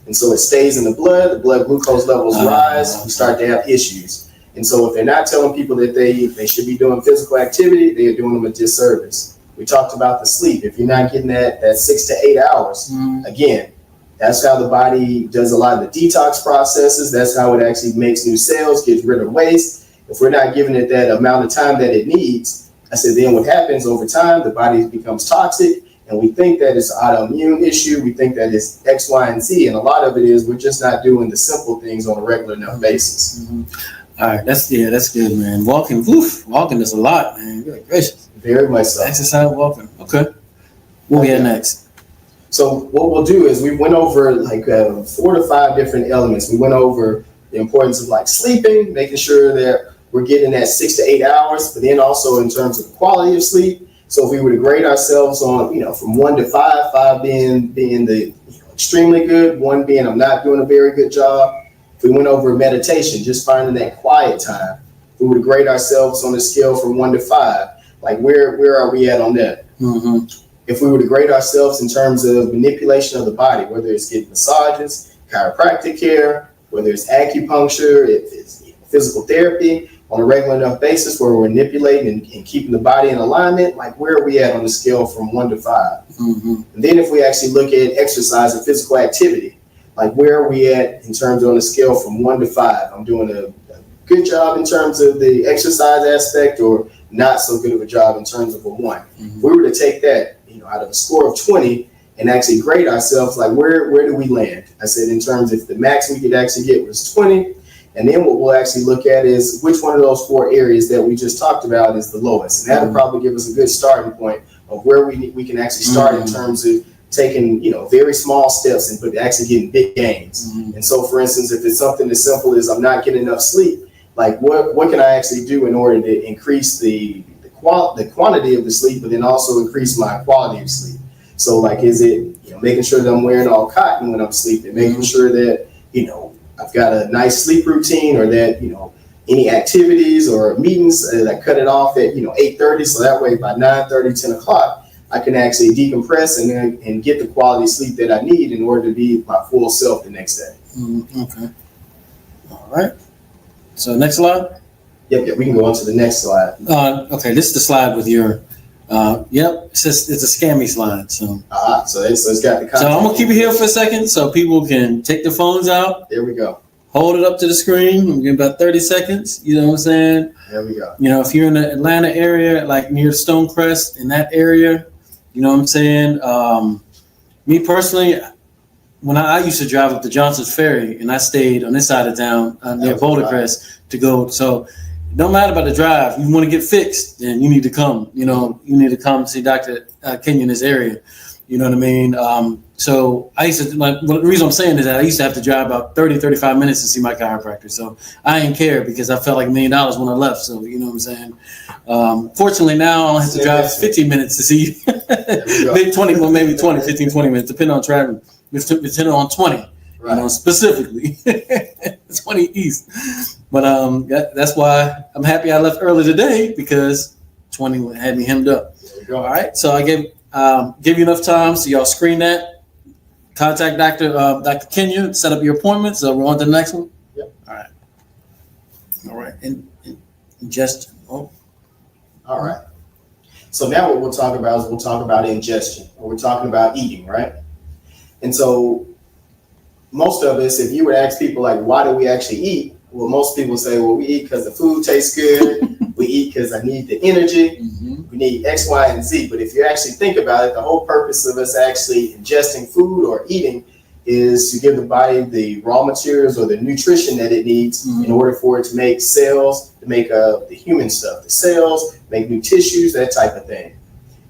Speaker 2: And so it stays in the blood glucose levels rise, we start to have issues. And so if they're not telling people that they should be doing physical activity, they are doing them a disservice. We talked about the sleep. If you're not getting that 6 to 8 hours, again, that's how the body does a lot of the detox processes. That's how it actually makes new cells, gets rid of waste. If we're not giving it that amount of time that it needs, I said, then what happens over time, the body becomes toxic, and we think that it's an autoimmune issue. We think that it's X, Y, and Z, and a lot of it is we're just not doing the simple things on a regular enough basis.
Speaker 1: All right, that's good, man. Walking is a lot, man. Good gracious.
Speaker 2: Very much so.
Speaker 1: Exercise, walking. Okay. What we have next?
Speaker 2: So what we'll do is we went over like 4 to 5 different elements. We went over the importance of like sleeping, making sure that we're getting that 6 to 8 hours, but then also in terms of the quality of sleep. So if we were to grade ourselves on, from 1 to 5, 5 being the extremely good, 1 being I'm not doing a very good job. If we went over meditation, just finding that quiet time, we would grade ourselves on a scale from 1 to 5. Like where are we at on that? If we were to grade ourselves in terms of manipulation of the body, whether it's getting massages, chiropractic care, whether it's acupuncture, if it's physical therapy on a regular enough basis where we're manipulating and keeping the body in alignment, like where are we at on the scale from 1 to 5? And then if we actually look at exercise and physical activity, like where are we at in terms of on a scale from 1 to 5? I'm doing a good job in terms of the exercise aspect or not so good of a job in terms of a 1. If we were to take that, out of a score of 20 and actually grade ourselves, like where do we land? I said in terms of the max we could actually get was 20. And then what we'll actually look at is which one of those 4 areas that we just talked about is the lowest. And that'll probably give us a good starting point of where we can actually start in terms of taking, very small steps but actually getting big gains. And so, for instance, if it's something as simple as I'm not getting enough sleep, like what can I actually do in order to increase the quantity of the sleep, but then also increase my quality of sleep? So, like, is it making sure that I'm wearing all cotton when I'm sleeping, making sure that I've got a nice sleep routine, or that any activities or meetings that I cut it off at 8:30, so that way by 9:30, 10 o'clock, I can actually decompress and get the quality sleep that I need in order to be my full self the next day.
Speaker 1: Okay. All right. So next slide.
Speaker 2: Yep. We can go on to the next slide.
Speaker 1: Okay, this is the slide with your Yep, it's a scammy slide. So
Speaker 2: it's got the contact.
Speaker 1: So I'm gonna keep it here for a second so people can take their phones out.
Speaker 2: There we go.
Speaker 1: Hold it up to the screen. We'll give about 30 seconds. You know what I'm saying?
Speaker 2: There we go.
Speaker 1: You know, if you're in the Atlanta area, like near Stonecrest, in that area, you know what I'm saying? Me personally, when I used to drive up to Johnson's Ferry, and I stayed on this side of town near Boulder Crest to go. So it don't matter about the drive. You want to get fixed, then you need to come. You know, you need to come see Dr. Kenya in this area. You know what I mean? So I used to, the reason I'm saying is that I used to have to drive about 30, 35 minutes to see my chiropractor. So I didn't care because I felt like $1 million when I left. So, you know what I'm saying? Fortunately, now I only have to drive 15 minutes to see you. Maybe 20, well, maybe 20, 15, 20 minutes, depending on traffic. Depending on 20, right. You know, specifically 20 East. But that's why I'm happy I left early today because 20 had me hemmed up. All right. So I give you enough time so y'all screen that. Contact Dr. Kenya, set up your appointment. So we're on to the next one.
Speaker 2: Yep.
Speaker 1: All right. And ingestion. Oh.
Speaker 2: All right. So now what we'll talk about is we'll talk about ingestion, or we're talking about eating, right? And so most of us, if you would ask people like, why do we actually eat? Well, most people say, well, we eat because the food tastes good. We eat because I need the energy. Mm-hmm. We need X, Y, and Z. But if you actually think about it, the whole purpose of us actually ingesting food or eating is to give the body the raw materials or the nutrition that it needs in order for it to make cells, to make the human stuff, the cells, make new tissues, that type of thing.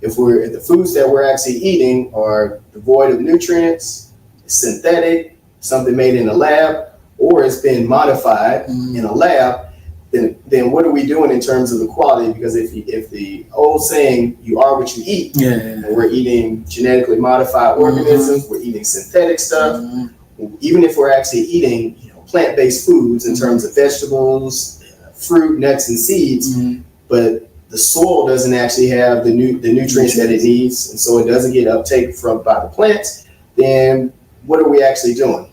Speaker 2: If the foods that we're actually eating are devoid of nutrients, synthetic, something made in a lab, or it's been modified in a lab, then what are we doing in terms of the quality? Because if the old saying, you are what you eat, and we're eating genetically modified organisms, we're eating synthetic stuff, even if we're actually eating plant-based foods in terms of vegetables, fruit, nuts, and seeds, but the soil doesn't actually have the nutrients that it needs, and so it doesn't get uptake by the plants, then what are we actually doing?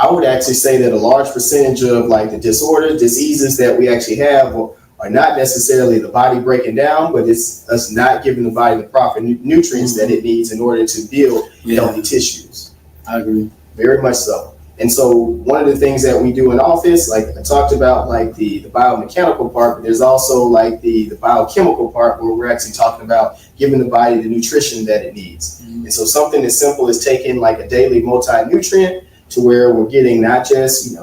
Speaker 2: I would actually say that a large percentage of like the diseases that we actually have are not necessarily the body breaking down, but it's us not giving the body the proper nutrients that it needs in order to build healthy tissues.
Speaker 1: I agree.
Speaker 2: Very much so. And so one of the things that we do in office, like I talked about, like the biomechanical part, but there's also like the biochemical part where we're actually talking about giving the body the nutrition that it needs. And so something as simple as taking like a daily multi-nutrient to where we're getting not just,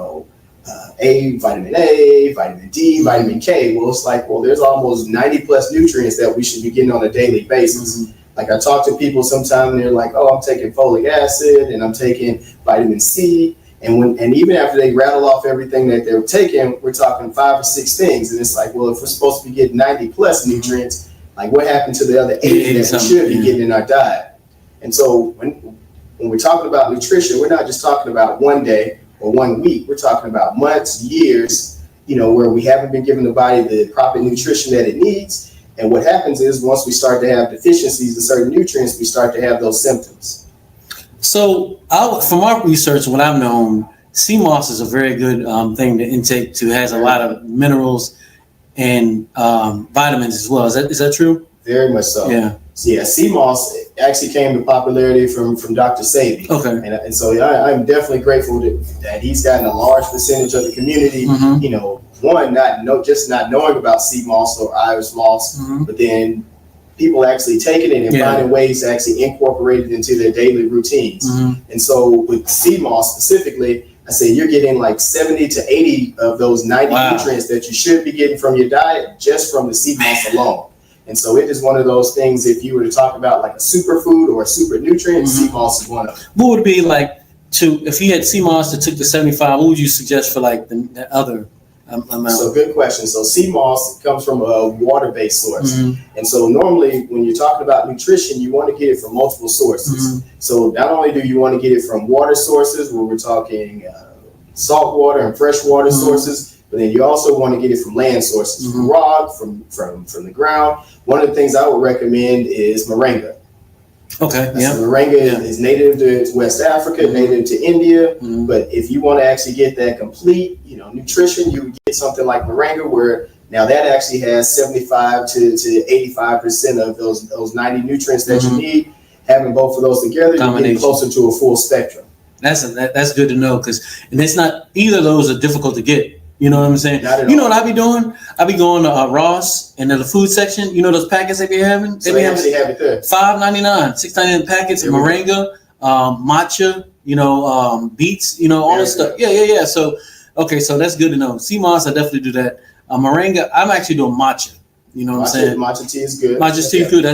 Speaker 2: vitamin A, vitamin D, vitamin K. Well, it's like, there's almost 90 plus nutrients that we should be getting on a daily basis. Like I talk to people sometimes and they're like, I'm taking folic acid and I'm taking vitamin C. And even after they rattle off everything that they're taking, we're talking 5 or 6 things. And it's like, well, if we're supposed to be getting 90 plus nutrients, like what happened to the other 80 that we should be getting in our diet? And so when we're talking about nutrition, we're not just talking about one day or 1 week. We're talking about months, years, where we haven't been giving the body the proper nutrition that it needs. And what happens is once we start to have deficiencies in certain nutrients, we start to have those symptoms. So
Speaker 1: from our research, what I've known, sea moss is a very good thing to intake to has a lot of minerals and vitamins as well. Is that true?
Speaker 2: Very much so.
Speaker 1: Yeah.
Speaker 2: So sea moss actually came to popularity from Dr. Savy.
Speaker 1: Okay.
Speaker 2: And so I'm definitely grateful that he's gotten a large percentage of the community, one, not knowing about sea moss or Irish moss, but then people actually taking it and finding ways to actually incorporate it into their daily routines. And so with sea moss specifically, I say you're getting like 70 to 80 of those 90 nutrients that you should be getting from your diet just from the sea moss alone. And so it is one of those things, if you were to talk about like a superfood or a super nutrient, sea moss is one of them.
Speaker 1: What would be like if you had sea moss that took the 75, what would you suggest for like the other amount?
Speaker 2: So good question. So sea moss comes from a water-based source. And so normally when you're talking about nutrition, you want to get it from multiple sources. So not only do you want to get it from water sources, where we're talking salt water and fresh water sources, but then you also want to get it from land sources, from rock, from the ground. One of the things I would recommend is moringa.
Speaker 1: Okay.
Speaker 2: So moringa is native to West Africa, native to India. But if you want to actually get that complete, nutrition, you would get something like moringa, where Now that actually has 75 to 85% of those 90 nutrients that you need. Having both of those together, you're getting closer to a full spectrum.
Speaker 1: That's good to know, because it's not, either of those are difficult to get. You know what I'm saying?
Speaker 2: Not at
Speaker 1: you
Speaker 2: all.
Speaker 1: know what I be doing? I be going to Ross and in the food section. You know those packets they be having?
Speaker 2: So they actually have it there.
Speaker 1: $5.99, $6.99 packets, moringa, matcha, beets, all this stuff. Yeah. So, okay, so that's good to know. Sea moss, I definitely do that. Moringa, I'm actually doing matcha. You know what I'm saying?
Speaker 2: Matcha tea is good.
Speaker 1: Matcha tea is good.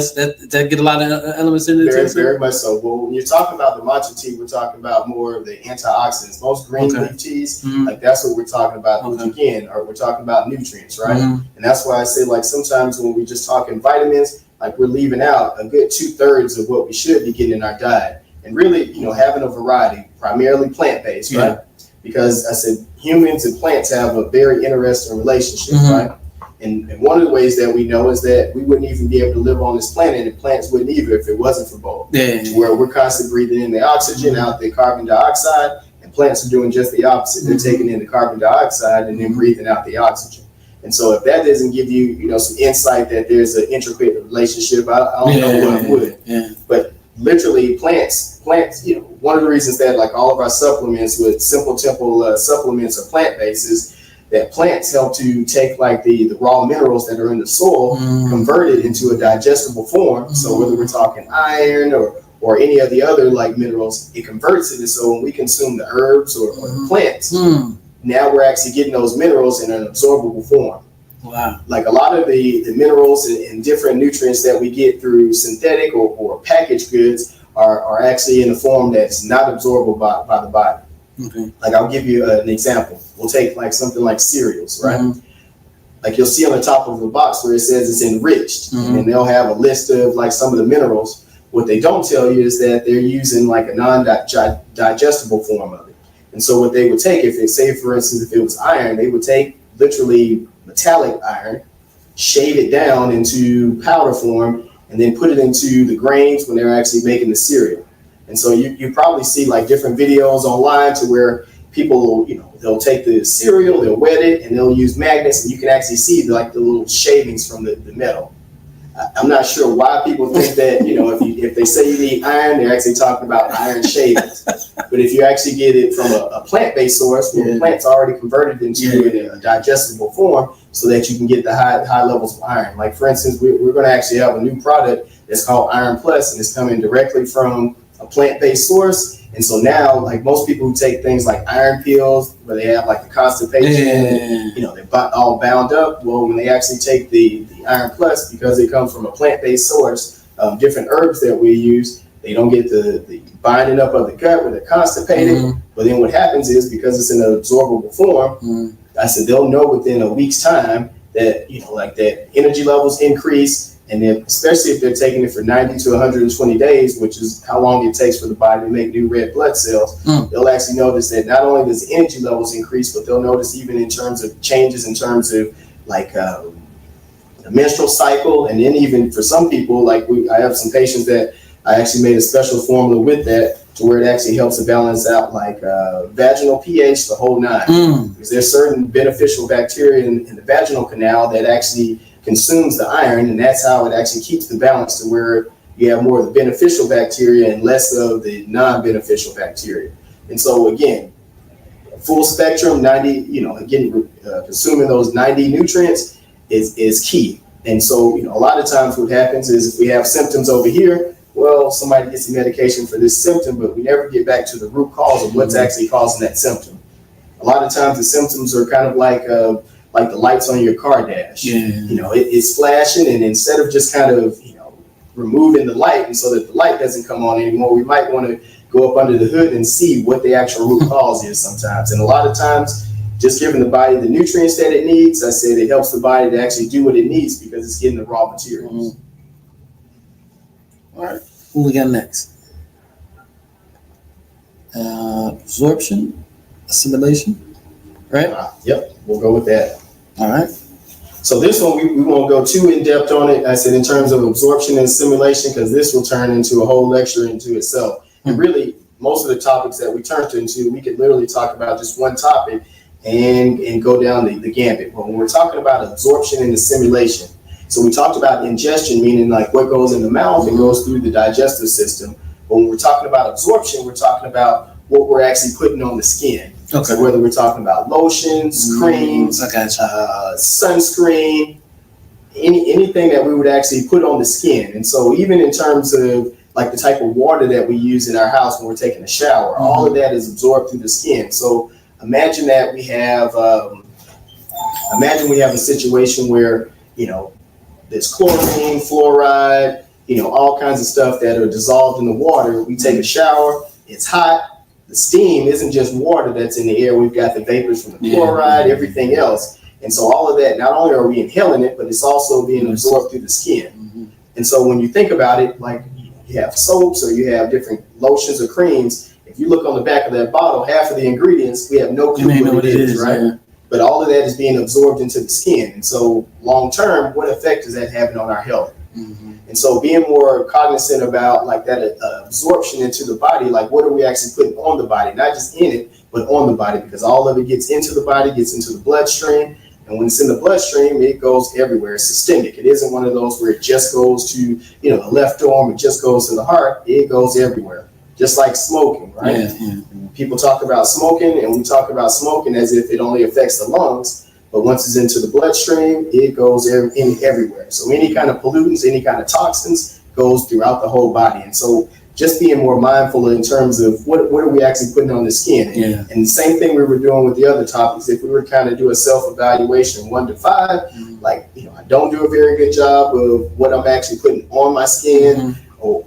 Speaker 1: That get a lot of elements in it.
Speaker 2: Very much so. Well, when you're talking about the matcha tea, we're talking about more of the antioxidants. Most green leaf teas, like that's what we're talking about. Which again, we're talking about nutrients, right? And that's why I say, like, sometimes when we're just talking vitamins, like, we're leaving out a good 2/3 of what we should be getting in our diet. And really, having a variety, primarily plant-based, right? Because I said humans and plants have a very interesting relationship, right? And one of the ways that we know is that we wouldn't even be able to live on this planet, and plants wouldn't either if it wasn't for both. Where we're constantly breathing in the oxygen, out the carbon dioxide, and plants are doing just the opposite. They're taking in the carbon dioxide and then breathing out the oxygen. And so if that doesn't give you, some insight that there's an intricate relationship, I don't know what would. But literally plants, one of the reasons that, like, all of our supplements with Simple Temple supplements are plant-based is that plants help to take, like, the raw minerals that are in the soil, convert it into a digestible form. So whether we're talking iron or any of the other, like, minerals, it converts it. And so when we consume the herbs or the plants, now we're actually getting those minerals in an absorbable form.
Speaker 1: Wow.
Speaker 2: Like, a lot of the minerals and different nutrients that we get through synthetic or packaged goods are actually in a form that's not absorbable by the body. Like, I'll give you an example. We'll take, like, something like cereals, right? Like, you'll see on the top of the box where it says it's enriched, and then they'll have a list of, like, some of the minerals. What they don't tell you is that they're using, like, a non-digestible form of it. And so what they would take, if they say, for instance, if it was iron, they would take literally metallic iron, shave it down into powder form, and then put it into the grains when they're actually making the cereal. And so you probably see, like, different videos online to where people, they'll take the cereal, they'll wet it, and they'll use magnets, and you can actually see, like, the little shavings from the metal. I'm not sure why people think that, if they say you need iron, they're actually talking about iron shavings. But if you actually get it from a plant-based source, where the plant's already converted into a digestible form, so that you can get the high levels of iron. Like, for instance, we're going to actually have a new product that's called Iron Plus, and it's coming directly from a plant-based source. And so now, like, most people who take things like iron pills, where they have, like, the constipation, they're all bound up. Well, when they actually take the Iron Plus, because it comes from a plant-based source, different herbs that we use, they don't get the binding up of the gut where they're constipated. But then what happens is, because it's in an absorbable form, I said they'll know within a week's time that, like, that energy levels increase. And then, especially if they're taking it for 90 to 120 days, which is how long it takes for the body to make new red blood cells, they'll actually notice that not only does energy levels increase, but they'll notice even in terms of changes in terms of, like, the menstrual cycle. And then even for some people, like, I have some patients that I actually made a special formula with that to where it actually helps to balance out, like, vaginal pH, the whole nine. Because there's certain beneficial bacteria in the vaginal canal that actually consumes the iron, and that's how it actually keeps the balance to where you have more of the beneficial bacteria and less of the non-beneficial bacteria. And so again, full spectrum 90, consuming those 90 nutrients is key. And so, a lot of times what happens is, if we have symptoms over here, well, somebody gets the medication for this symptom, but we never get back to the root cause of what's actually causing that symptom. A lot of times the symptoms are kind of like the lights on your car dash. It's flashing, and instead of just kind of, removing the light, and so that the light doesn't come on anymore, we might want to go up under the hood and see what the actual root cause is sometimes. And a lot of times, just giving the body the nutrients that it needs, I said it helps the body to actually do what it needs because it's getting the raw materials.
Speaker 1: All right, what we got next? Absorption, assimilation, right?
Speaker 2: Yep, we'll go with that.
Speaker 1: All right.
Speaker 2: So this one, we won't go too in depth on it. I said in terms of absorption and assimilation, because this will turn into a whole lecture into itself. And really, most of the topics that we turned into, we could literally talk about just one topic, and go down the gambit. But when we're talking about absorption and assimilation, so we talked about ingestion, meaning like what goes in the mouth and goes through the digestive system. But when we're talking about absorption, we're talking about what we're actually putting on the skin. Okay. So whether we're talking about lotions, creams, sunscreen, anything that we would actually put on the skin. And so even in terms of like the type of water that we use in our house when we're taking a shower, all of that is absorbed through the skin. So imagine that we have a situation where, there's chlorine, fluoride, all kinds of stuff that are dissolved in the water. We take a shower, it's hot. The steam isn't just water that's in the air. We've got the vapors from the chloride, everything else. And so all of that, not only are we inhaling it, but it's also being absorbed through the skin. And so when you think about it, like you have soaps or you have different lotions or creams, if you look on the back of that bottle, half of the ingredients, we have no clue what it is, right? Yeah. But all of that is being absorbed into the skin. And so long term, what effect is that having on our health? And so being more cognizant about like that absorption into the body, like what are we actually putting on the body, not just in it, but on the body, because all of it gets into the body, gets into the bloodstream. And when it's in the bloodstream, it goes everywhere. It's systemic. It isn't one of those where it just goes to, the left arm, it just goes to the heart. It goes everywhere. Just like smoking, right? Yeah. People talk about smoking, and we talk about smoking as if it only affects the lungs. But once it's into the bloodstream, it goes everywhere. So any kind of pollutants, any kind of toxins goes throughout the whole body. And so just being more mindful in terms of what are we actually putting on the skin. And the same thing we were doing with the other topics. If we were kind of do a self-evaluation 1 to 5, like, I don't do a very good job of what I'm actually putting on my skin, or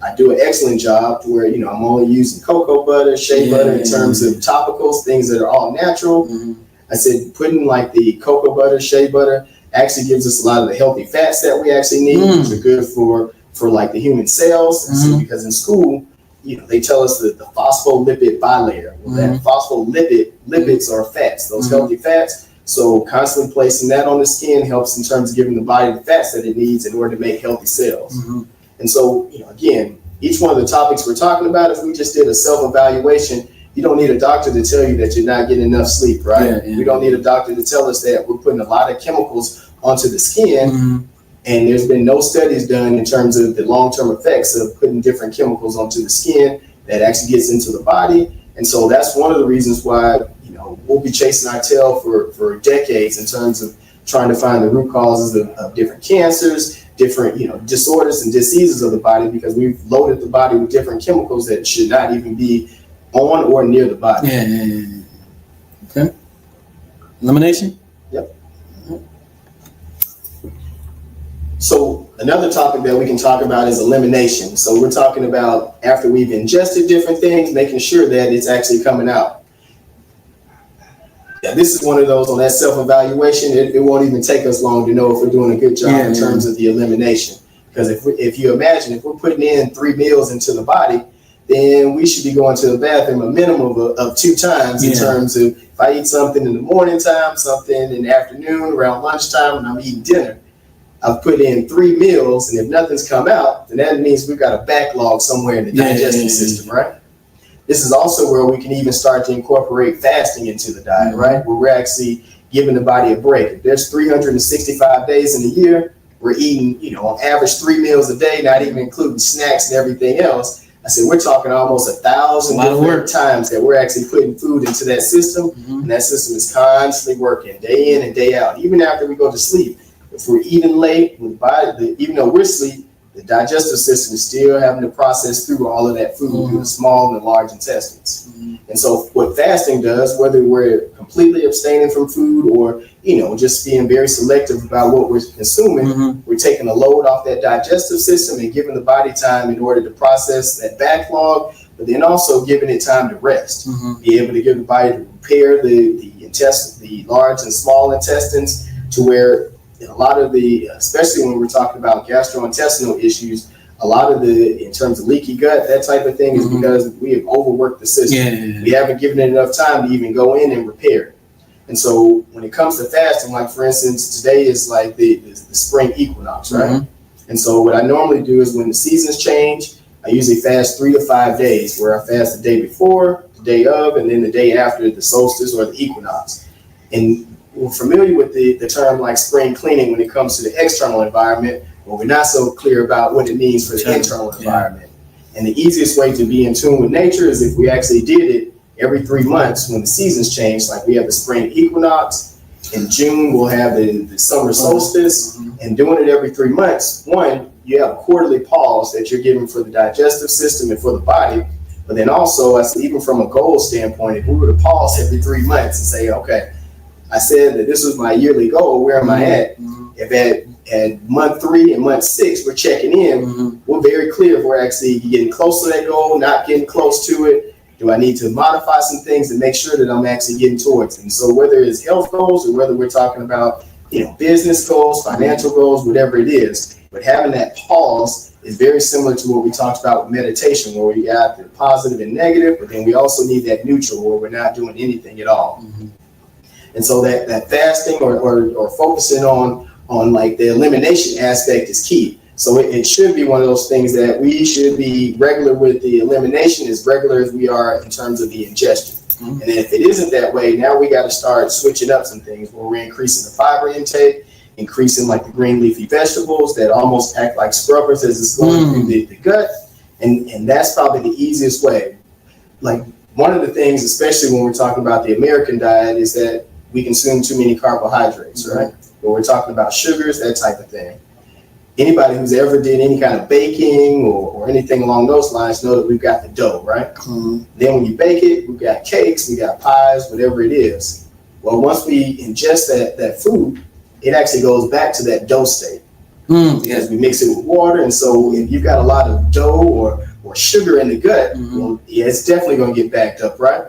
Speaker 2: I do an excellent job to where, I'm only using cocoa butter, shea butter in terms of topicals, things that are all natural. I said putting like the cocoa butter, shea butter actually gives us a lot of the healthy fats that we actually need, which are good for like the human cells. And so because in school, they tell us that the phospholipid bilayer, that phospholipids are fats, those healthy fats. So constantly placing that on the skin helps in terms of giving the body the fats that it needs in order to make healthy cells. And so, again, each one of the topics we're talking about, if we just did a self-evaluation, you don't need a doctor to tell you that you're not getting enough sleep, right? We don't need a doctor to tell us that we're putting a lot of chemicals onto the skin. And there's been no studies done in terms of the long-term effects of putting different chemicals onto the skin that actually gets into the body. And so that's one of the reasons why, we'll be chasing our tail for decades in terms of trying to find the root causes of different cancers, different, disorders and diseases of the body, because we've loaded the body with different chemicals that should not even be on or near the body.
Speaker 1: Okay. Elimination?
Speaker 2: Yep. So another topic that we can talk about is elimination. So we're talking about after we've ingested different things, making sure that it's actually coming out. Yeah, this is one of those on that self-evaluation. It won't even take us long to know if we're doing a good job in terms of the elimination. Because if you imagine, if we're putting in 3 meals into the body, then we should be going to the bathroom a minimum of 2 times in terms of if I eat something in the morning time, something in the afternoon, around lunchtime when I'm eating dinner. I've put in 3 meals, and if nothing's come out, then that means we've got a backlog somewhere in the digestive system, right? This is also where we can even start to incorporate fasting into the diet, right? Where we're actually giving the body a break. If there's 365 days in a year, we're eating, on average 3 meals a day, not even including snacks and everything else. I said, we're talking almost 1,000 different times that we're actually putting food into that system. And that system is constantly working day in and day out. Even after we go to sleep, if we're eating late, even though we're asleep, the digestive system is still having to process through all of that food through the small and the large intestines. And so what fasting does, whether we're completely abstaining from food or, just being very selective about what we're consuming, we're taking a load off that digestive system and giving the body time in order to process that backlog, but then also giving it time to rest, be able to give the body to repair the intestine, the large and small intestines, to where a lot of especially when we're talking about gastrointestinal issues, a lot of in terms of leaky gut, that type of thing is because we have overworked the system. We haven't given it enough time to even go in and repair it. And so when it comes to fasting, like for instance, today is like the spring equinox, right? And so what I normally do is when the seasons change, I usually fast 3 to 5 days, where I fast the day before, the day of, and then the day after the solstice or the equinox. And we're familiar with the term like spring cleaning when it comes to the external environment, but we're not so clear about what it means for the internal environment. And the easiest way to be in tune with nature is if we actually did it every 3 months when the seasons change. Like we have the spring equinox. In June, we'll have the summer solstice. And doing it every 3 months, one, you have a quarterly pause that you're giving for the digestive system and for the body. But then also, I said, even from a goal standpoint, if we were to pause every 3 months and say, okay, I said that this was my yearly goal, where am I at? If at month 3 and month 6, we're checking in, we're very clear if we're actually getting close to that goal, not getting close to it. Do I need to modify some things to make sure that I'm actually getting towards it? And so whether it's health goals or whether we're talking about, business goals, financial goals, whatever it is, but having that pause is very similar to what we talked about with meditation, where we got the positive and negative, but then we also need that neutral where we're not doing anything at all. And so that fasting or focusing on like the elimination aspect is key. So it should be one of those things that we should be regular with the elimination, as regular as we are in terms of the ingestion. And then if it isn't that way, now we got to start switching up some things where we're increasing the fiber intake, increasing like the green leafy vegetables that almost act like scrubbers as it's going through the gut. And that's probably the easiest way. Like one of the things, especially when we're talking about the American diet, is that we consume too many carbohydrates, right? When we're talking about sugars, that type of thing. Anybody who's ever did any kind of baking or anything along those lines know that we've got the dough, right? Then when you bake it, we've got cakes, we got pies, whatever it is. Well, once we ingest that food, it actually goes back to that dough state because we mix it with water. And so if you've got a lot of dough or sugar in the gut, well, yeah, it's definitely going to get backed up, right?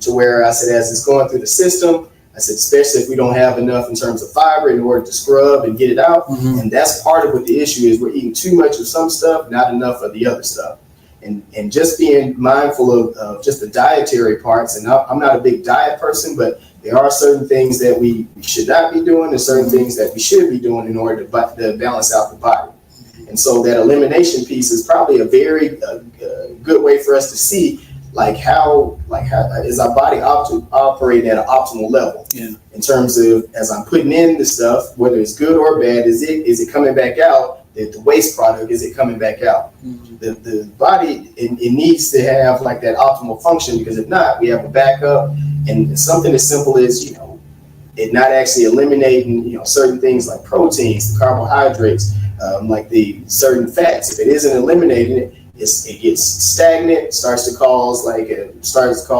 Speaker 2: To where I said, as it's going through the system, I said, especially if we don't have enough in terms of fiber in order to scrub and get it out. And that's part of what the issue is. We're eating too much of some stuff, not enough of the other stuff. And just being mindful of just the dietary parts. And I'm not a big diet person, but there are certain things that we should not be doing and certain things that we should be doing in order to balance out the body. And so that elimination piece is probably a very good way for us to see how is our body operating at an optimal level in terms of, as I'm putting in the stuff, whether it's good or bad, is it coming back out? The waste product, is it coming back out? The body, it needs to have like that optimal function, because if not, we have a backup. And something as simple as, it not actually eliminating, certain things like proteins, the carbohydrates, like the certain fats. If it isn't eliminating it, it gets stagnant, starts to cause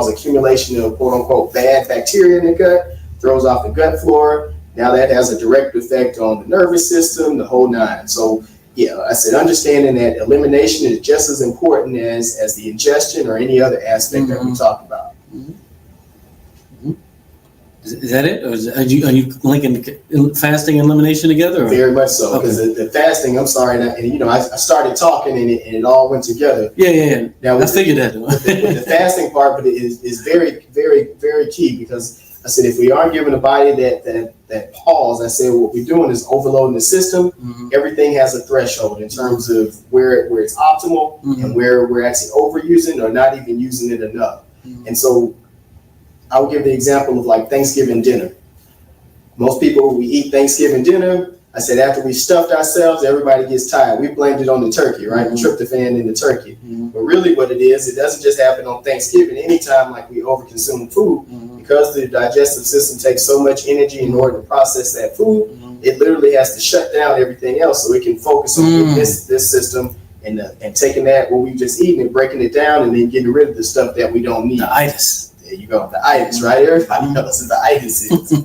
Speaker 2: accumulation of quote unquote bad bacteria in the gut, throws off the gut flora. Now that has a direct effect on the nervous system, the whole nine. So yeah, I said understanding that elimination is just as important as the ingestion or any other aspect that we talk about.
Speaker 1: Is that it? Or are you linking fasting and elimination together? Or?
Speaker 2: Very much so, because the fasting, I'm sorry, I started talking and it all went together.
Speaker 1: Yeah. Now, I figured that.
Speaker 2: the fasting part, but it is very, very, very key, because I said if we aren't giving the body that pause, I said what we're doing is overloading the system. Everything has a threshold in terms of where it's optimal and where we're actually overusing or not even using it enough. And so I will give the example of like Thanksgiving dinner. Most people, we eat Thanksgiving dinner. I said after we stuffed ourselves, everybody gets tired. We blamed it on the turkey, right? Tryptophan in the turkey. But really what it is, it doesn't just happen on Thanksgiving. Anytime like we overconsume food, because the digestive system takes so much energy in order to process that food, it literally has to shut down everything else so it can focus on this system and taking that, what we've just eaten, and breaking it down and then getting rid of the stuff that we don't need.
Speaker 1: The itis.
Speaker 2: There you go, the itis, right? Everybody knows what the itis is.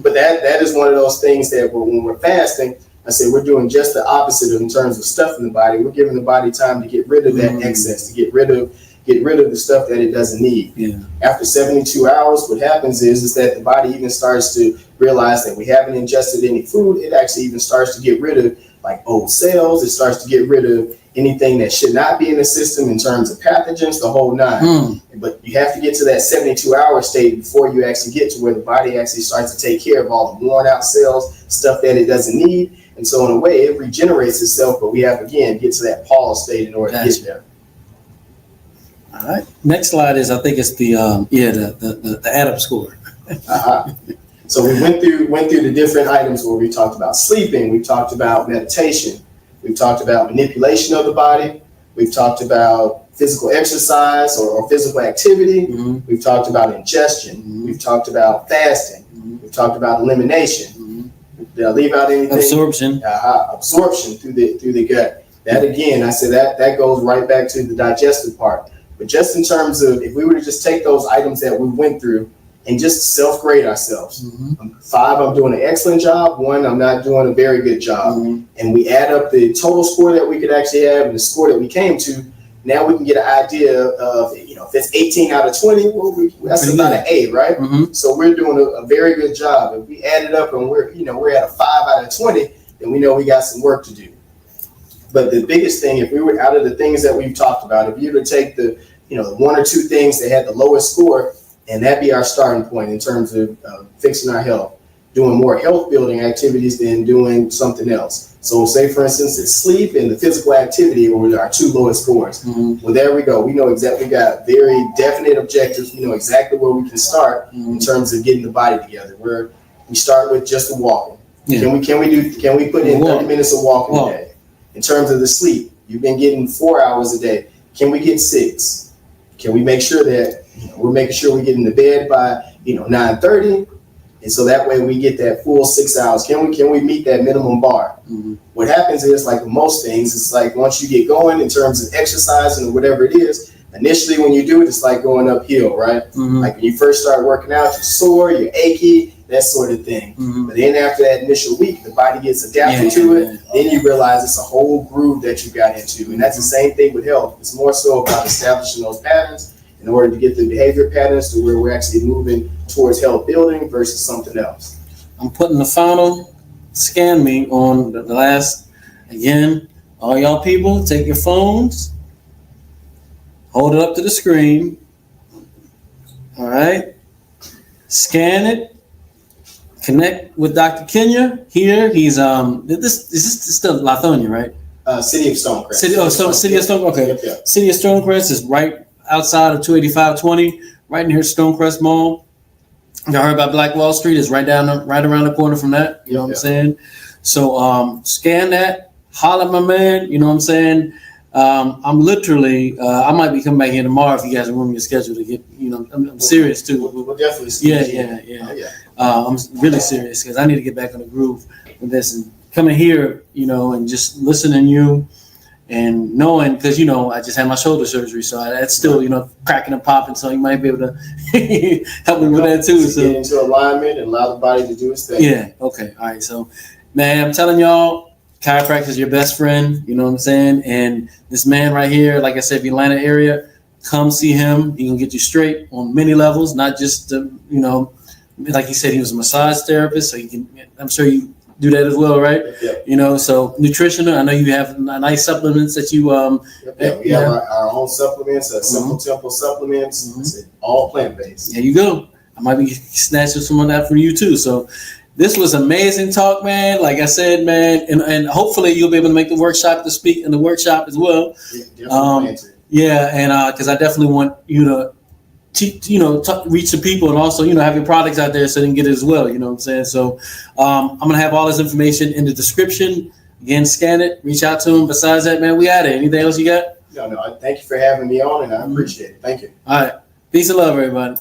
Speaker 2: But that is one of those things that when we're fasting, I say we're doing just the opposite in terms of stuffing the body. We're giving the body time to get rid of that excess, to get rid of the stuff that it doesn't need. After 72 hours, what happens is that the body even starts to realize that we haven't ingested any food. It actually even starts to get rid of like old cells. It starts to get rid of anything that should not be in the system in terms of pathogens, the whole nine. But you have to get to that 72-hour state before you actually get to where the body actually starts to take care of all the worn out cells, stuff that it doesn't need. And so in a way, it regenerates itself, but we have, again, get to that pause state in order to get there.
Speaker 1: All right. Next slide is, I think it's the Adams score.
Speaker 2: So we went through the different items where we talked about sleeping, we talked about meditation, we've talked about manipulation of the body, we've talked about physical exercise or physical activity, we've talked about ingestion, we've talked about fasting, we've talked about elimination. Did I leave out anything?
Speaker 1: Absorption.
Speaker 2: Absorption through the gut. That again, I said that goes right back to the digestive part. But just in terms of, if we were to just take those items that we went through and just self-grade ourselves. 5, I'm doing an excellent job. 1, I'm not doing a very good job. And we add up the total score that we could actually have and the score that we came to. Now we can get an idea of, if it's 18 out of 20, well, that's about an A, right? So we're doing a very good job. If we add it up and we're at a 5 out of 20, then we know we got some work to do. But the biggest thing, if we were out of the things that we've talked about, if you were to take the 1 or 2 things that had the lowest score, and that'd be our starting point in terms of fixing our health, doing more health building activities than doing something else. So say, for instance, it's sleep and the physical activity were our 2 lowest scores. Well, there we go. We know exactly, we got very definite objectives. We know exactly where we can start in terms of getting the body together. Where we start with just the walking. Can we put in 30 minutes of walking a day? In terms of the sleep, you've been getting 4 hours a day. Can we get 6? Can we make sure that we're making sure we get into bed by 9:30, and so that way we get that full 6 hours? Can we meet that minimum bar? What happens is, like with most things, it's like once you get going in terms of exercising or whatever it is, initially when you do it, it's like going uphill, right? Like when you first start working out, you're sore, you're achy, that sort of thing. But then after that initial week, the body gets adapted to it. Then you realize it's a whole groove that you got into. And that's the same thing with health. It's more so about establishing those patterns in order to get the behavior patterns to where we're actually moving towards health building versus something else.
Speaker 1: I'm putting the final scan me on the last. Again, all y'all people, take your phones, hold it up to the screen. All right. Scan it. Connect with Dr. Kenya here. He's is this still Lithonia, right?
Speaker 2: City of Stonecrest.
Speaker 1: City of Stonecrest. Okay.
Speaker 2: Yep.
Speaker 1: City of Stonecrest is right outside of 28520, right near Stonecrest Mall. Y'all heard about Black Wall Street? Is right around the corner from that. You know what I'm saying? So scan that. Holler at my man. You know what I'm saying? I'm literally. I might be coming back here tomorrow if you guys are room your schedule to get. I'm serious too.
Speaker 2: We'll definitely see.
Speaker 1: I'm really serious because I need to get back on the groove with this and coming here, and just listening to you and knowing, because I just had my shoulder surgery, so that's still cracking and popping. So you might be able to help me with that too.
Speaker 2: So get into alignment and allow the body to do its thing.
Speaker 1: Yeah. Okay. All right. So, man, I'm telling y'all, chiropractic is your best friend. You know what I'm saying? And this man right here, like I said, if you're in the Atlanta area, come see him. He can get you straight on many levels, not just like he said, he was a massage therapist, so I'm sure you do that as well, right?
Speaker 2: Yep.
Speaker 1: So nutritional. I know you have nice supplements that you.
Speaker 2: We have our own supplements, Simple Temple supplements. It's all plant-based.
Speaker 1: There you go. I might be snatching some of that from you too. So this was amazing talk, man. Like I said, man, and hopefully you'll be able to make the workshop to speak in the workshop as well.
Speaker 2: Yeah,
Speaker 1: and because I definitely want you to. Reach the people and also, have your products out there so they can get it as well. You know what I'm saying? So I'm going to have all this information in the description. Again, scan it, reach out to them. Besides that, man, we out of it. Anything else you got?
Speaker 2: No. Thank you for having me on, and I appreciate it. Thank you.
Speaker 1: All right. Peace and love, everybody.